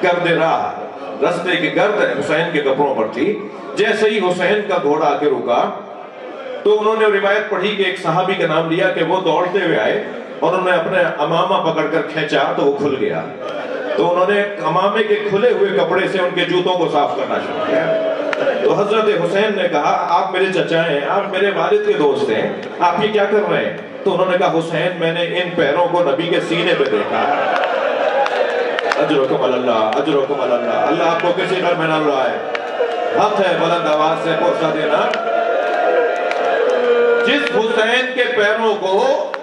گرد راہ رستے کی گرد حسین کے کپڑوں پر تھی۔ جیسے ہی حسین کا گھوڑا آ کے رکا تو انہوں نے روایت پڑھی کہ ایک صحابی کا نام لیا کہ وہ دوڑتے ہوئے آئے اور انہوں نے اپنے امامہ پکڑ کر کھینچا تو وہ کھل گیا، تو انہوں نے امامے کے کھلے ہوئے کپڑے سے ان کے جوتوں کو صاف کرنا شروع کیا۔ تو حضرت حسین نے کہا آپ میرے چچا ہیں، آپ میرے والد کے دوست ہیں، آپ یہ کیا کر رہے ہیں؟ تو انہوں نے کہا حسین میں نے ان پیروں کو نبی کے سینے پہ دیکھا۔ اجرکم اللہ، اجرکم اللہ، اللہ آپ کو کسی گھر میں نہ لائے۔ حق ہے بلند آواز سے پوچھا دینا، جس حسین کے پیروں کو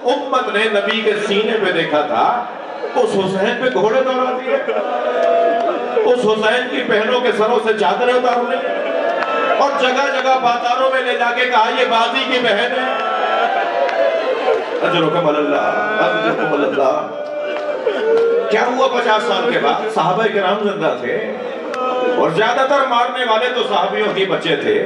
امت نے نبی کے سینے پہ دیکھا تھا اس حسین پہ گھوڑے دوڑا دیے، اس حسین کی بہنوں کے سروں سے چادریں اتار لی اور جگہ جگہ بازاروں میں لے جا کے کہا یہ بازی کی بہن ہے۔ اجرکم اللہ، اجرکم اللہ۔ کیا ہوا 50 سال کے بعد؟ صحابہ کرام زندہ تھے اور زیادہ تر مارنے والے تو صحابیوں ہی بچے تھے۔